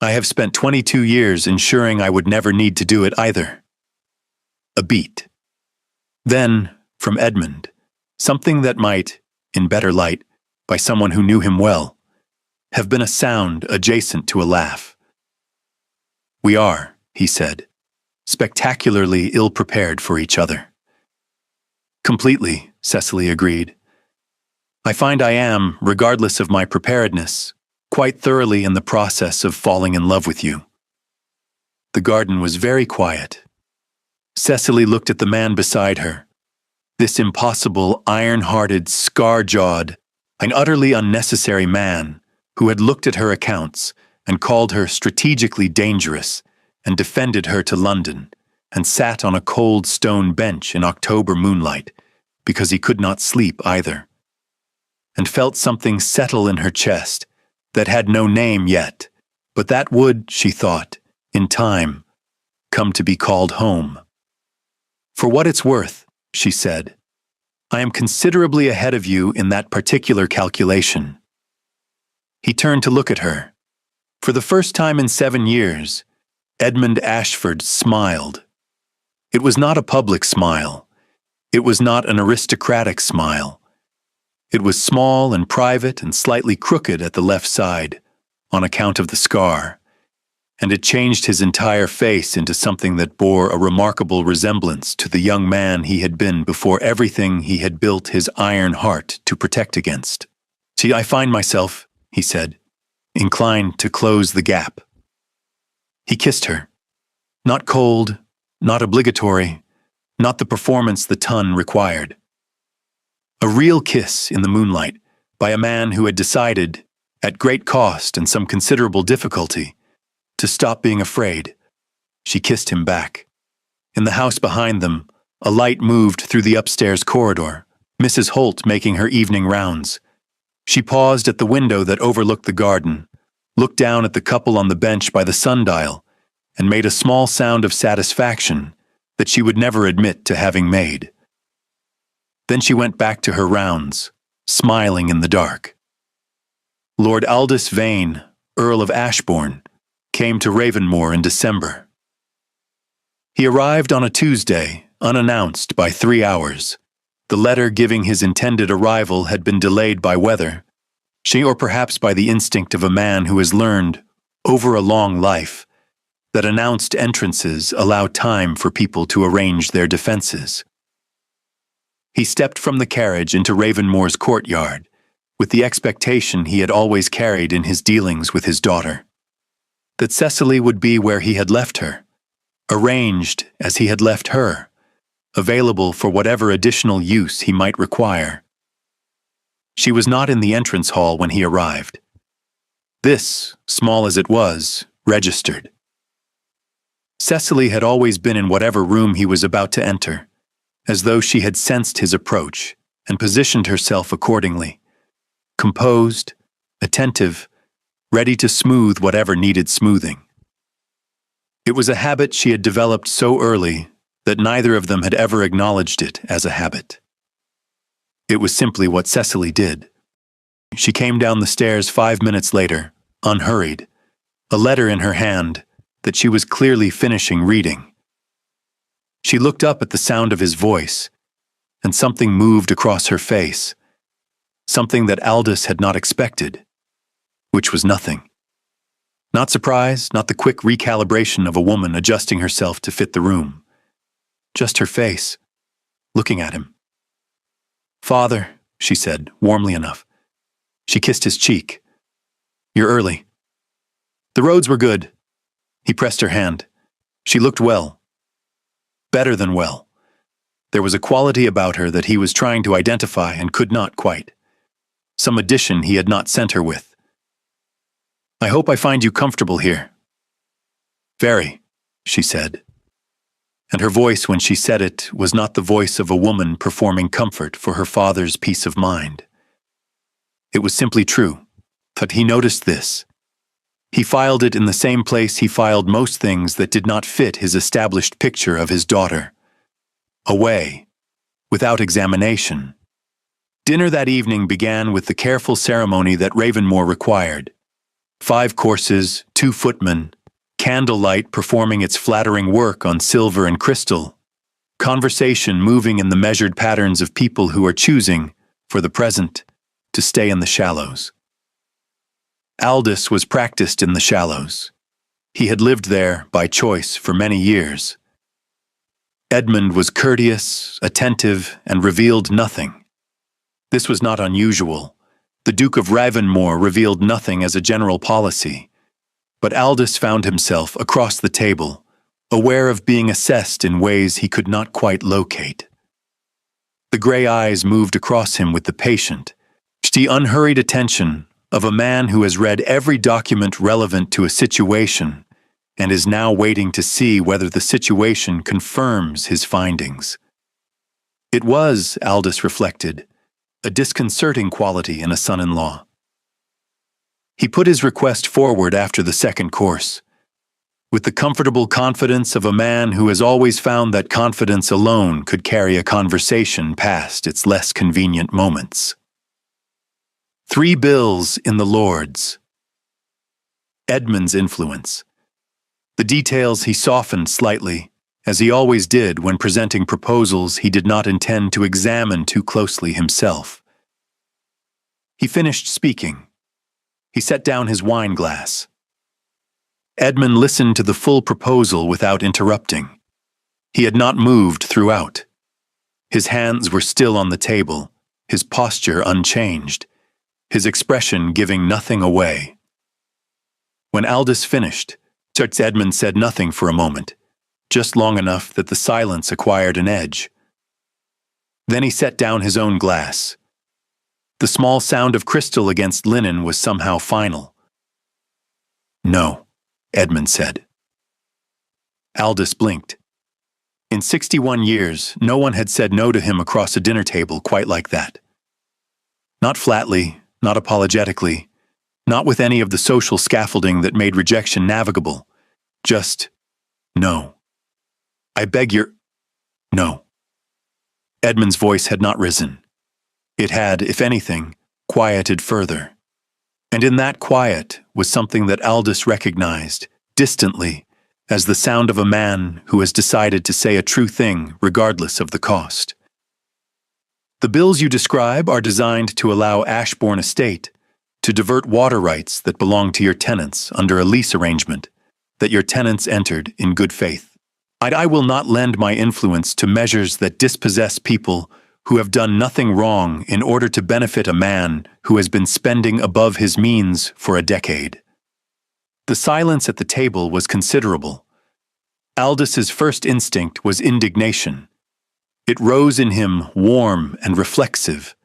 I have spent 22 years ensuring I would never need to do it either. A beat. Then, from Edmund, something that might, in better light, by someone who knew him well, have been a sound adjacent to a laugh. We are, he said, spectacularly ill-prepared for each other. Completely, Cecily agreed. I find I am, regardless of my preparedness, quite thoroughly in the process of falling in love with you. The garden was very quiet. Cecily looked at the man beside her, this impossible, iron-hearted, scar-jawed, an utterly unnecessary man who had looked at her accounts and called her strategically dangerous and defended her to London and sat on a cold stone bench in October moonlight because he could not sleep either, and felt something settle in her chest that had no name yet, but that would, she thought, in time, come to be called home. For what it's worth, she said, I am considerably ahead of you in that particular calculation. He turned to look at her. For the first time in 7 years, Edmund Ashford smiled. It was not a public smile. It was not an aristocratic smile. It was small and private and slightly crooked at the left side, on account of the scar, and it changed his entire face into something that bore a remarkable resemblance to the young man he had been before everything he had built his iron heart to protect against. See, I find myself, he said, inclined to close the gap. He kissed her. Not cold, not obligatory, not the performance the ton required. A real kiss in the moonlight by a man who had decided, at great cost and some considerable difficulty, to stop being afraid. She kissed him back. In the house behind them, a light moved through the upstairs corridor, Mrs. Holt making her evening rounds. She paused at the window that overlooked the garden, looked down at the couple on the bench by the sundial, and made a small sound of satisfaction that she would never admit to having made. Then she went back to her rounds, smiling in the dark. Lord Aldous Vane, Earl of Ashbourne, came to Ravenmoor in December. He arrived on a Tuesday, unannounced by 3 hours. The letter giving his intended arrival had been delayed by weather, or perhaps by the instinct of a man who has learned, over a long life, that announced entrances allow time for people to arrange their defenses. He stepped from the carriage into Ravenmoor's courtyard, with the expectation he had always carried in his dealings with his daughter, that Cecily would be where he had left her, arranged as he had left her, available for whatever additional use he might require. She was not in the entrance hall when he arrived. This, small as it was, registered. Cecily had always been in whatever room he was about to enter, as though she had sensed his approach and positioned herself accordingly, composed, attentive, ready to smooth whatever needed smoothing. It was a habit she had developed so early that neither of them had ever acknowledged it as a habit. It was simply what Cecily did. She came down the stairs 5 minutes later, unhurried, a letter in her hand that she was clearly finishing reading. She looked up at the sound of his voice, and something moved across her face, something that Aldous had not expected, which was nothing. Not surprise, not the quick recalibration of a woman adjusting herself to fit the room. Just her face, looking at him. "Father," she said, warmly enough. She kissed his cheek. "You're early." "The roads were good." He pressed her hand. She looked well. Better than well. There was a quality about her that he was trying to identify and could not quite. Some addition he had not sent her with. "I hope I find you comfortable here." "Very," she said. And her voice when she said it was not the voice of a woman performing comfort for her father's peace of mind. It was simply true, but he noticed this. He filed it in the same place he filed most things that did not fit his established picture of his daughter. Away, without examination. Dinner that evening began with the careful ceremony that Ravenmore required. 5 courses, 2 footmen, candlelight performing its flattering work on silver and crystal, conversation moving in the measured patterns of people who are choosing, for the present, to stay in the shallows. Aldous was practiced in the shallows. He had lived there, by choice, for many years. Edmund was courteous, attentive, and revealed nothing. This was not unusual. The Duke of Ravenmore revealed nothing as a general policy. But Aldous found himself across the table, aware of being assessed in ways he could not quite locate. The gray eyes moved across him with the patient, the unhurried attention of a man who has read every document relevant to a situation and is now waiting to see whether the situation confirms his findings. It was, Aldous reflected, a disconcerting quality in a son-in-law. He put his request forward after the second course, with the comfortable confidence of a man who has always found that confidence alone could carry a conversation past its less convenient moments. 3 bills in the Lords. Edmund's influence. The details he softened slightly, as he always did when presenting proposals he did not intend to examine too closely himself. He finished speaking. He set down his wine glass. Edmund listened to the full proposal without interrupting. He had not moved throughout. His hands were still on the table, his posture unchanged, his expression giving nothing away. When Aldous finished, Edmund said nothing for a moment, just long enough that the silence acquired an edge. Then he set down his own glass. The small sound of crystal against linen was somehow final. "No," Edmund said. Aldous blinked. In 61 years, no one had said no to him across a dinner table quite like that. Not flatly, not apologetically, not with any of the social scaffolding that made rejection navigable. Just, no. "I beg your..." "No." Edmund's voice had not risen. It had, if anything, quieted further. And in that quiet was something that Aldous recognized, distantly, as the sound of a man who has decided to say a true thing regardless of the cost. "The bills you describe are designed to allow Ashbourne Estate to divert water rights that belong to your tenants under a lease arrangement that your tenants entered in good faith. I will not lend my influence to measures that dispossess people who have done nothing wrong in order to benefit a man who has been spending above his means for a decade." The silence at the table was considerable. Aldous' first instinct was indignation. It rose in him warm and reflexive,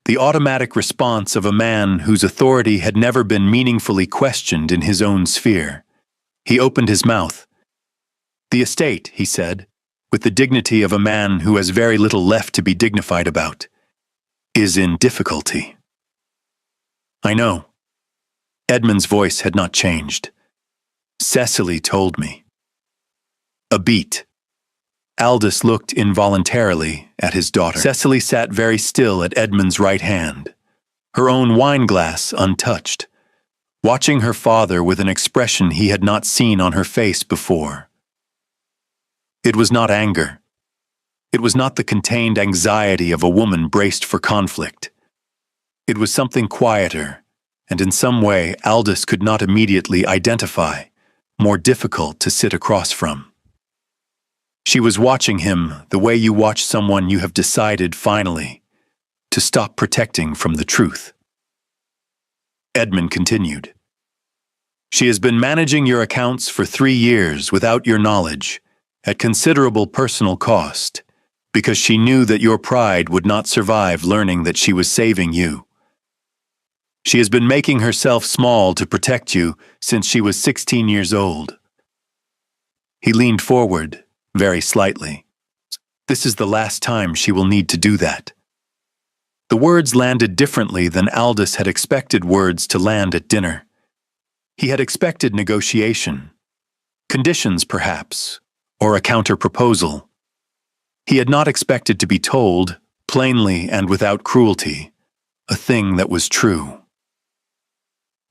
the automatic response of a man whose authority had never been meaningfully questioned in his own sphere. He opened his mouth. "The estate," he said, with the dignity of a man who has very little left to be dignified about, "is in difficulty." "I know." Edmund's voice had not changed. "Cecily told me." A beat. Aldous looked involuntarily at his daughter. Cecily sat very still at Edmund's right hand, her own wine glass untouched, watching her father with an expression he had not seen on her face before. It was not anger. It was not the contained anxiety of a woman braced for conflict. It was something quieter, and in some way Aldous could not immediately identify, more difficult to sit across from. She was watching him the way you watch someone you have decided finally to stop protecting from the truth. Edmund continued. She has been managing your accounts for 3 years without your knowledge, at considerable personal cost, because she knew that your pride would not survive learning that she was saving you. She has been making herself small to protect you since she was 16 years old. He leaned forward, very slightly. This is the last time she will need to do that. The words landed differently than Aldous had expected words to land at dinner. He had expected negotiation, conditions perhaps, or a counter-proposal. He had not expected to be told, plainly and without cruelty, a thing that was true.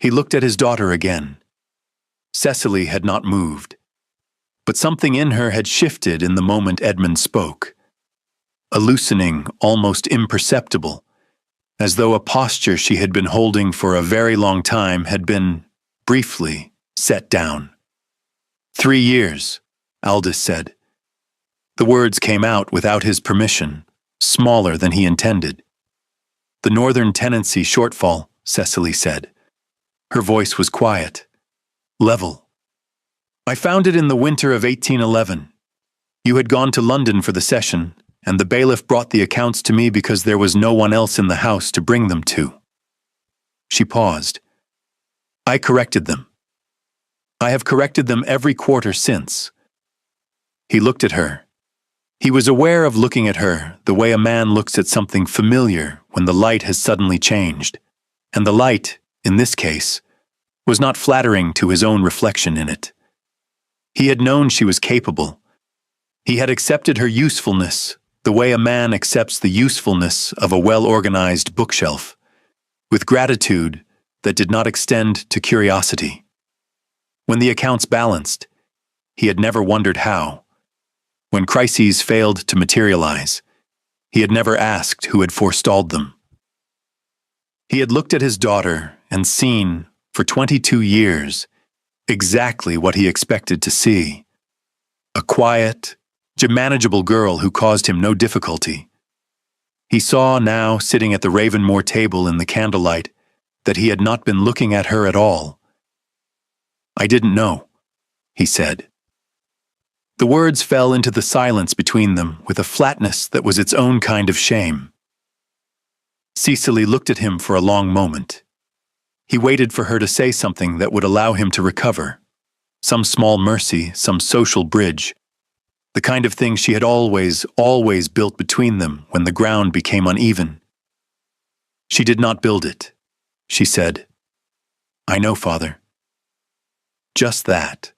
He looked at his daughter again. Cecily had not moved, but something in her had shifted in the moment Edmund spoke. A loosening, almost imperceptible, as though a posture she had been holding for a very long time had been, briefly, set down. 3 years, Aldous said. The words came out without his permission, smaller than he intended. The Northern Tenancy shortfall, Cecily said. Her voice was quiet, level. I found it in the winter of 1811. You had gone to London for the session, and the bailiff brought the accounts to me because there was no one else in the house to bring them to. She paused. I corrected them. I have corrected them every quarter since. He looked at her. He was aware of looking at her the way a man looks at something familiar when the light has suddenly changed, and the light, in this case, was not flattering to his own reflection in it. He had known she was capable. He had accepted her usefulness the way a man accepts the usefulness of a well-organized bookshelf, with gratitude that did not extend to curiosity. When the accounts balanced, he had never wondered how. When crises failed to materialize, he had never asked who had forestalled them. He had looked at his daughter and seen, for 22 years, exactly what he expected to see. A quiet, manageable girl who caused him no difficulty. He saw now, sitting at the Ravenmore table in the candlelight, that he had not been looking at her at all. I didn't know, he said. The words fell into the silence between them with a flatness that was its own kind of shame. Cecily looked at him for a long moment. He waited for her to say something that would allow him to recover. Some small mercy, some social bridge. The kind of thing she had always built between them when the ground became uneven. She did not build it. She said, I know, Father. Just that.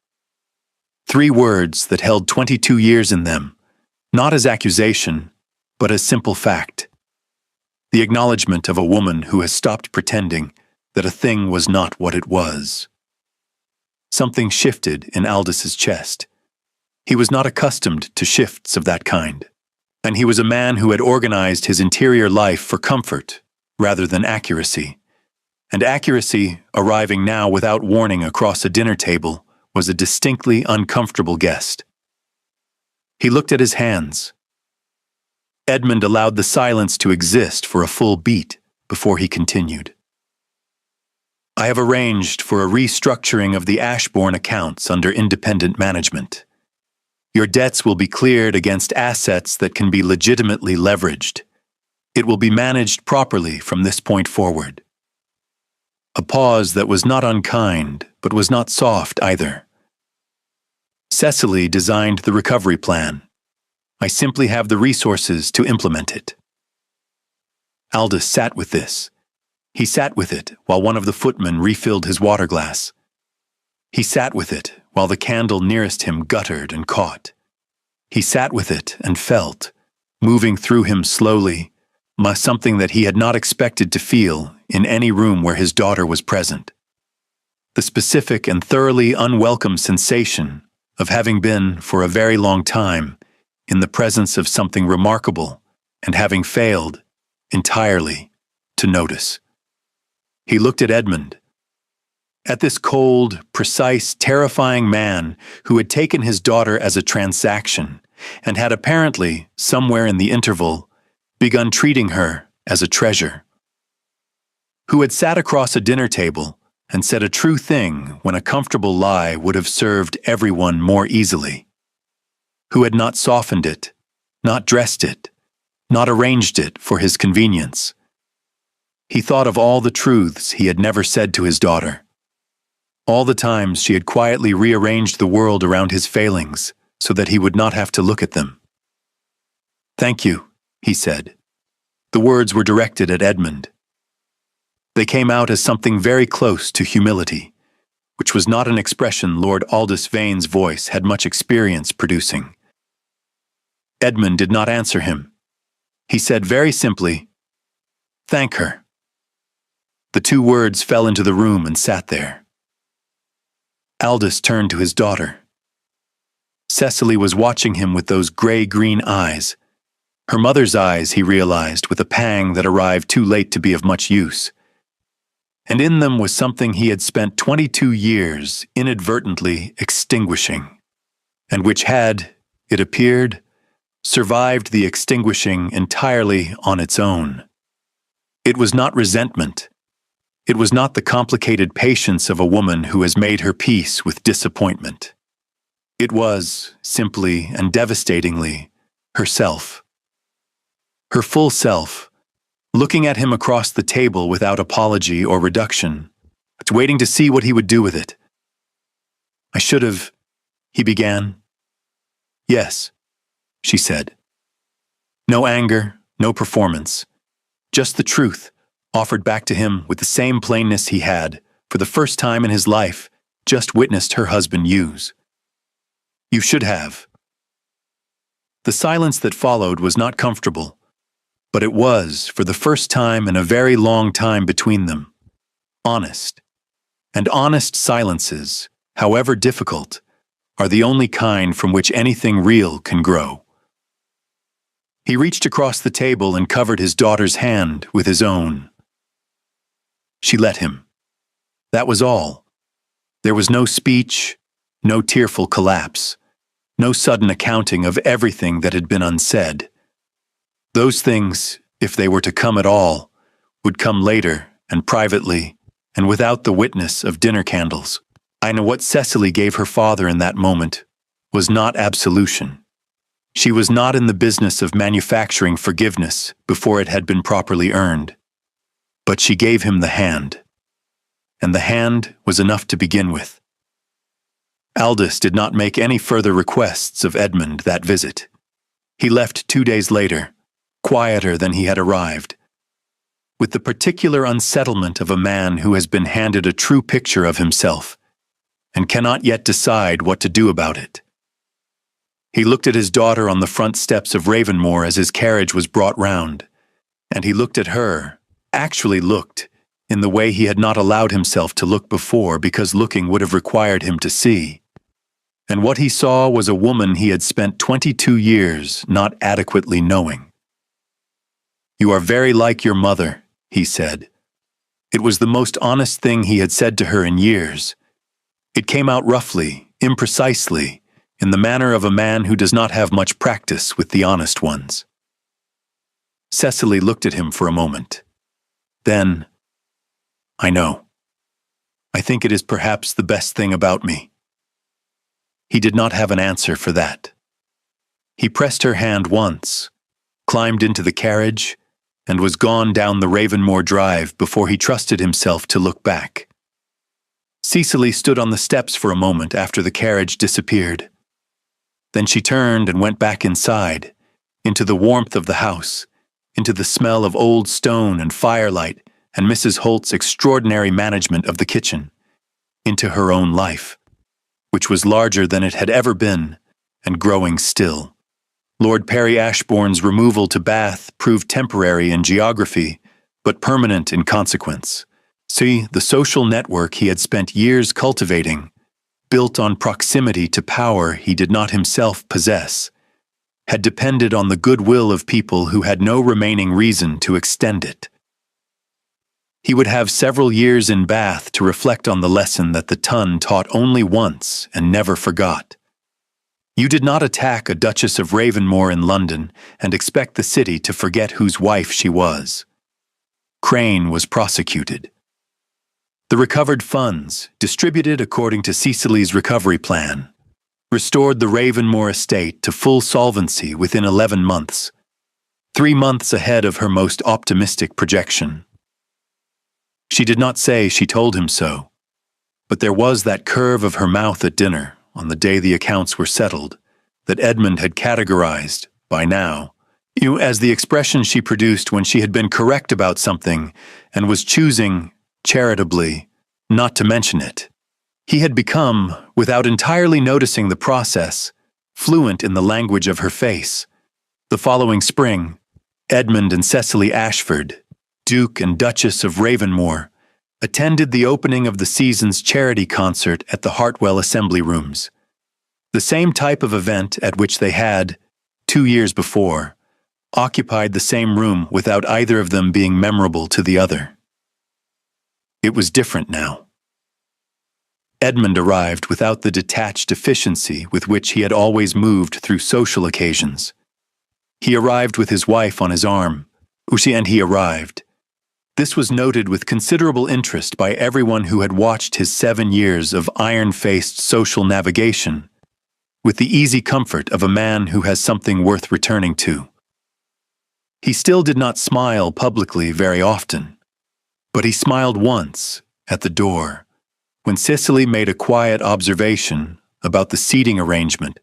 3 words that held 22 years in them, not as accusation, but as simple fact. The acknowledgement of a woman who has stopped pretending that a thing was not what it was. Something shifted in Aldous' chest. He was not accustomed to shifts of that kind, and he was a man who had organized his interior life for comfort rather than accuracy. And accuracy, arriving now without warning across a dinner table, was a distinctly uncomfortable guest. He looked at his hands. Edmund allowed the silence to exist for a full beat before he continued. I have arranged for a restructuring of the Ashbourne accounts under independent management. Your debts will be cleared against assets that can be legitimately leveraged. It will be managed properly from this point forward. A pause that was not unkind, but was not soft either. Cecily designed the recovery plan. I simply have the resources to implement it. Aldous sat with this. He sat with it while one of the footmen refilled his water glass. He sat with it while the candle nearest him guttered and caught. He sat with it and felt, moving through him slowly, something that he had not expected to feel in any room where his daughter was present. The specific and thoroughly unwelcome sensation of having been, for a very long time, in the presence of something remarkable and having failed, entirely, to notice. He looked at Edmund, at this cold, precise, terrifying man who had taken his daughter as a transaction and had apparently, somewhere in the interval, begun treating her as a treasure. Who had sat across a dinner table and said a true thing when a comfortable lie would have served everyone more easily. Who had not softened it, not dressed it, not arranged it for his convenience. He thought of all the truths he had never said to his daughter. All the times she had quietly rearranged the world around his failings so that he would not have to look at them. "Thank you," he said. The words were directed at Edmund. They came out as something very close to humility, which was not an expression Lord Aldous Vane's voice had much experience producing. Edmund did not answer him. He said very simply, "Thank her." The two words fell into the room and sat there. Aldous turned to his daughter. Cecily was watching him with those gray-green eyes. Her mother's eyes, he realized, with a pang that arrived too late to be of much use. And in them was something he had spent 22 years inadvertently extinguishing, and which had, it appeared, survived the extinguishing entirely on its own. It was not resentment. It was not the complicated patience of a woman who has made her peace with disappointment. It was, simply and devastatingly, herself. Her full self, looking at him across the table without apology or reduction, waiting to see what he would do with it. "I should have," he began. "Yes," she said. No anger, no performance, just the truth, offered back to him with the same plainness he had, for the first time in his life, just witnessed her husband use. "You should have." The silence that followed was not comfortable, but it was, for the first time in a very long time between them, honest. And honest silences, however difficult, are the only kind from which anything real can grow. He reached across the table and covered his daughter's hand with his own. She let him. That was all. There was no speech, no tearful collapse, no sudden accounting of everything that had been unsaid. Those things, if they were to come at all, would come later and privately and without the witness of dinner candles. I know what Cecily gave her father in that moment was not absolution. She was not in the business of manufacturing forgiveness before it had been properly earned. But she gave him the hand. And the hand was enough to begin with. Aldous did not make any further requests of Edmund that visit. He left 2 days later, quieter than he had arrived, with the particular unsettlement of a man who has been handed a true picture of himself and cannot yet decide what to do about it. He looked at his daughter on the front steps of Ravenmoor as his carriage was brought round, and he looked at her, actually looked, in the way he had not allowed himself to look before because looking would have required him to see. And what he saw was a woman he had spent 22 years not adequately knowing. "You are very like your mother," he said. It was the most honest thing he had said to her in years. It came out roughly, imprecisely, in the manner of a man who does not have much practice with the honest ones. Cecily looked at him for a moment. Then, "I know. I think it is perhaps the best thing about me." He did not have an answer for that. He pressed her hand once, climbed into the carriage, and was gone down the Ravenmoor Drive before he trusted himself to look back. Cecily stood on the steps for a moment after the carriage disappeared. Then she turned and went back inside, into the warmth of the house, into the smell of old stone and firelight and Mrs. Holt's extraordinary management of the kitchen, into her own life, which was larger than it had ever been and growing still. Lord Perry Ashbourne's removal to Bath proved temporary in geography, but permanent in consequence. See, the social network he had spent years cultivating, built on proximity to power he did not himself possess, had depended on the goodwill of people who had no remaining reason to extend it. He would have several years in Bath to reflect on the lesson that the Tun taught only once and never forgot. You did not attack a Duchess of Ravenmore in London and expect the city to forget whose wife she was. Crane was prosecuted. The recovered funds, distributed according to Cecily's recovery plan, restored the Ravenmore estate to full solvency within 11 months, 3 months ahead of her most optimistic projection. She did not say she told him so, but there was that curve of her mouth at dinner, on the day the accounts were settled, that Edmund had categorized, by now, as the expression she produced when she had been correct about something and was choosing, charitably, not to mention it. He had become, without entirely noticing the process, fluent in the language of her face. The following spring, Edmund and Cecily Ashford, Duke and Duchess of Ravenmore, attended the opening of the season's charity concert at the Hartwell Assembly Rooms, the same type of event at which they had, 2 years before, occupied the same room without either of them being memorable to the other. It was different now. Edmund arrived without the detached efficiency with which he had always moved through social occasions. He arrived with his wife on his arm, and he arrived. This was noted with considerable interest by everyone who had watched his 7 years of iron-faced social navigation, with the easy comfort of a man who has something worth returning to. He still did not smile publicly very often, but he smiled once, at the door, when Cicely made a quiet observation about the seating arrangement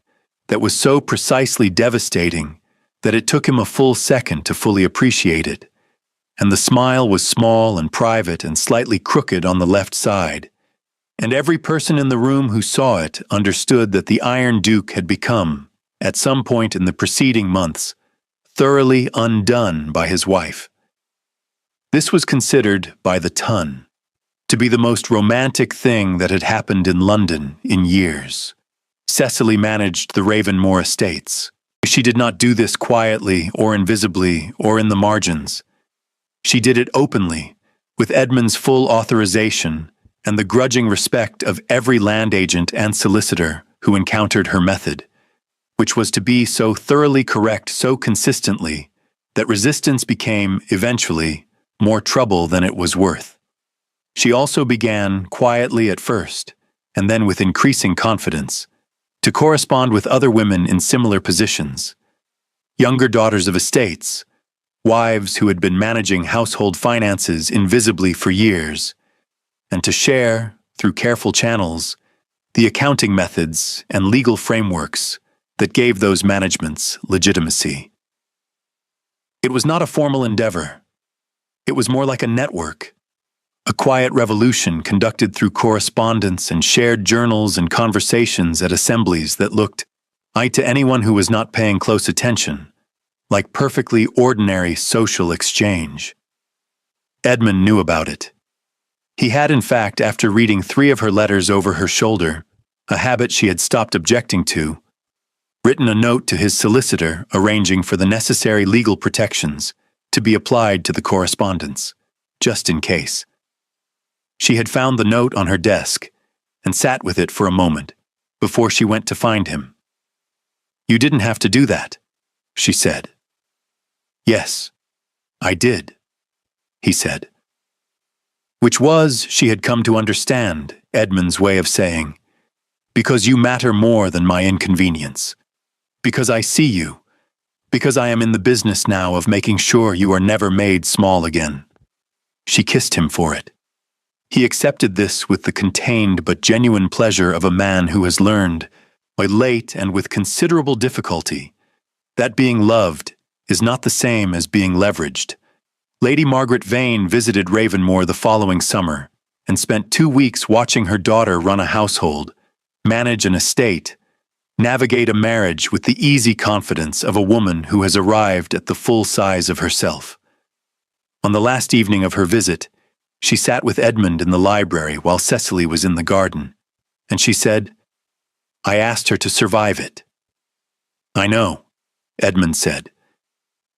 that was so precisely devastating that it took him a full second to fully appreciate it, and the smile was small and private and slightly crooked on the left side, and every person in the room who saw it understood that the Iron Duke had become, at some point in the preceding months, thoroughly undone by his wife. This was considered, by the Tun, to be the most romantic thing that had happened in London in years. Cecily managed the Ravenmore estates. She did not do this quietly or invisibly or in the margins. She did it openly, with Edmund's full authorization and the grudging respect of every land agent and solicitor who encountered her method, which was to be so thoroughly correct so consistently that resistance became, eventually, more trouble than it was worth. She also began, quietly at first, and then with increasing confidence, to correspond with other women in similar positions, younger daughters of estates, wives who had been managing household finances invisibly for years, and to share, through careful channels, the accounting methods and legal frameworks that gave those managements legitimacy. It was not a formal endeavor. It was more like a network, a quiet revolution conducted through correspondence and shared journals and conversations at assemblies that looked, to anyone who was not paying close attention, like perfectly ordinary social exchange. Edmund knew about it. He had, in fact, after reading 3 of her letters over her shoulder, a habit she had stopped objecting to, written a note to his solicitor arranging for the necessary legal protections to be applied to the correspondence, just in case. She had found the note on her desk and sat with it for a moment before she went to find him. "You didn't have to do that," she said. "Yes, I did," he said. Which was, she had come to understand, Edmund's way of saying, "Because you matter more than my inconvenience. Because I see you. Because I am in the business now of making sure you are never made small again." She kissed him for it. He accepted this with the contained but genuine pleasure of a man who has learned, by late and with considerable difficulty, that being loved is not the same as being leveraged. Lady Margaret Vane visited Ravenmore the following summer and spent 2 weeks watching her daughter run a household, manage an estate, navigate a marriage with the easy confidence of a woman who has arrived at the full size of herself. On the last evening of her visit, she sat with Edmund in the library while Cecily was in the garden, and she said, "I asked her to survive it." "I know," Edmund said.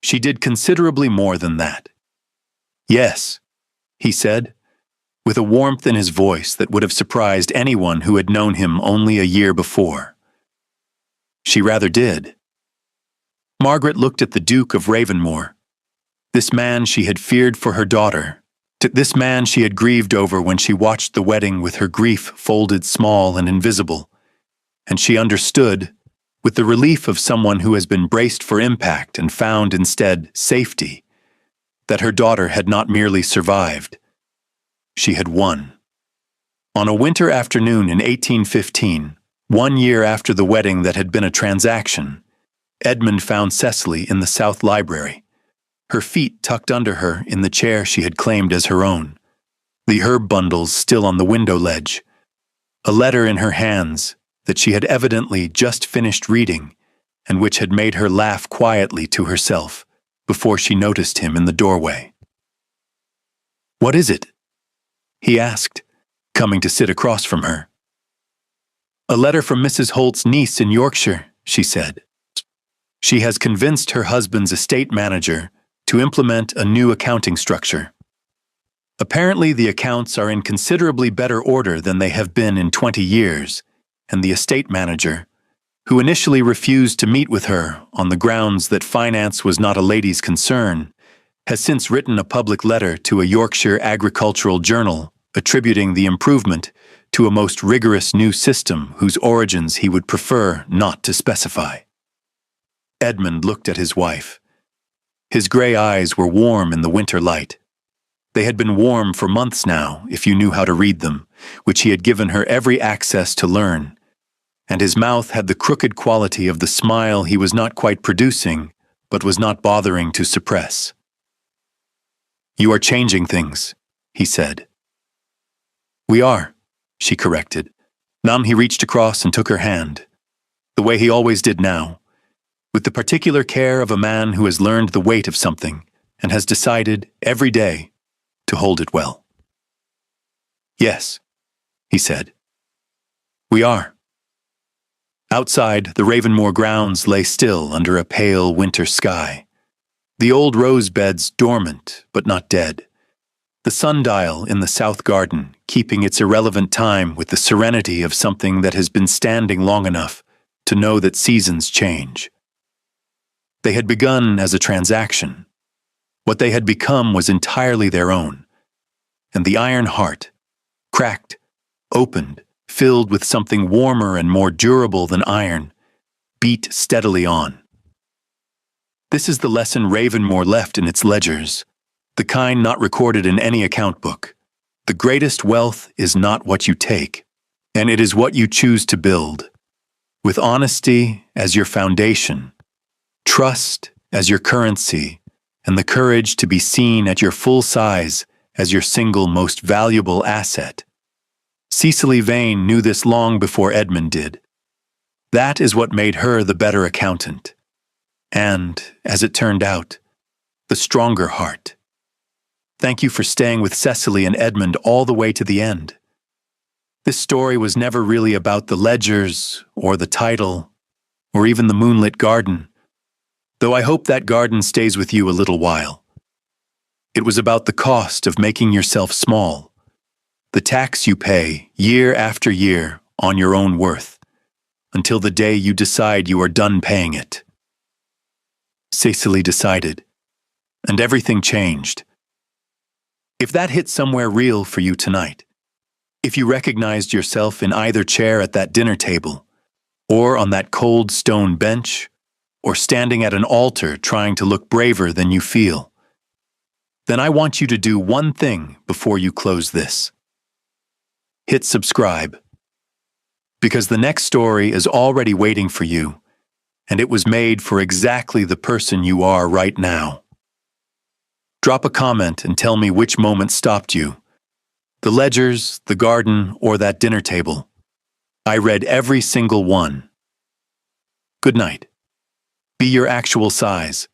"She did considerably more than that." "Yes," he said, with a warmth in his voice that would have surprised anyone who had known him only a year before. She rather did. Margaret looked at the Duke of Ravenmore, this man she had feared for her daughter, this man she had grieved over when she watched the wedding with her grief folded small and invisible, and she understood, with the relief of someone who has been braced for impact and found instead safety, that her daughter had not merely survived. She had won. On a winter afternoon in 1815, 1 year after the wedding that had been a transaction, Edmund found Cecily in the South Library, her feet tucked under her in the chair she had claimed as her own, the herb bundles still on the window ledge, a letter in her hands that she had evidently just finished reading and which had made her laugh quietly to herself before she noticed him in the doorway. "What is it?" he asked, coming to sit across from her. "A letter from Mrs. Holt's niece in Yorkshire," she said. "She has convinced her husband's estate manager to implement a new accounting structure. Apparently the accounts are in considerably better order than they have been in 20 years, and the estate manager, who initially refused to meet with her on the grounds that finance was not a lady's concern, has since written a public letter to a Yorkshire agricultural journal attributing the improvement to a most rigorous new system whose origins he would prefer not to specify." Edmund looked at his wife. His gray eyes were warm in the winter light. They had been warm for months now, if you knew how to read them, which he had given her every access to learn, and his mouth had the crooked quality of the smile he was not quite producing, but was not bothering to suppress. "You are changing things," he said. "We are," she corrected. He reached across and took her hand, the way he always did now, with the particular care of a man who has learned the weight of something and has decided, every day, to hold it well. "Yes," he said. "We are." Outside, the Ravenmore grounds lay still under a pale winter sky, the old rose beds dormant but not dead, the sundial in the south garden keeping its irrelevant time with the serenity of something that has been standing long enough to know that seasons change. They had begun as a transaction. What they had become was entirely their own, and the iron heart, cracked, opened, filled with something warmer and more durable than iron, beat steadily on. This is the lesson Ravenmore left in its ledgers, the kind not recorded in any account book. The greatest wealth is not what you take, and it is what you choose to build. With honesty as your foundation, trust as your currency, and the courage to be seen at your full size as your single most valuable asset. Cecily Vane knew this long before Edmund did. That is what made her the better accountant, and, as it turned out, the stronger heart. Thank you for staying with Cecily and Edmund all the way to the end. This story was never really about the ledgers, or the title, or even the moonlit garden, though I hope that garden stays with you a little while. It was about the cost of making yourself small, the tax you pay year after year on your own worth, until the day you decide you are done paying it. Cecily decided, and everything changed. If that hit somewhere real for you tonight, if you recognized yourself in either chair at that dinner table, or on that cold stone bench, or standing at an altar trying to look braver than you feel, then I want you to do one thing before you close this. Hit subscribe, because the next story is already waiting for you, and it was made for exactly the person you are right now. Drop a comment and tell me which moment stopped you. The ledgers, the garden, or that dinner table. I read every single one. Good night. Be your actual size.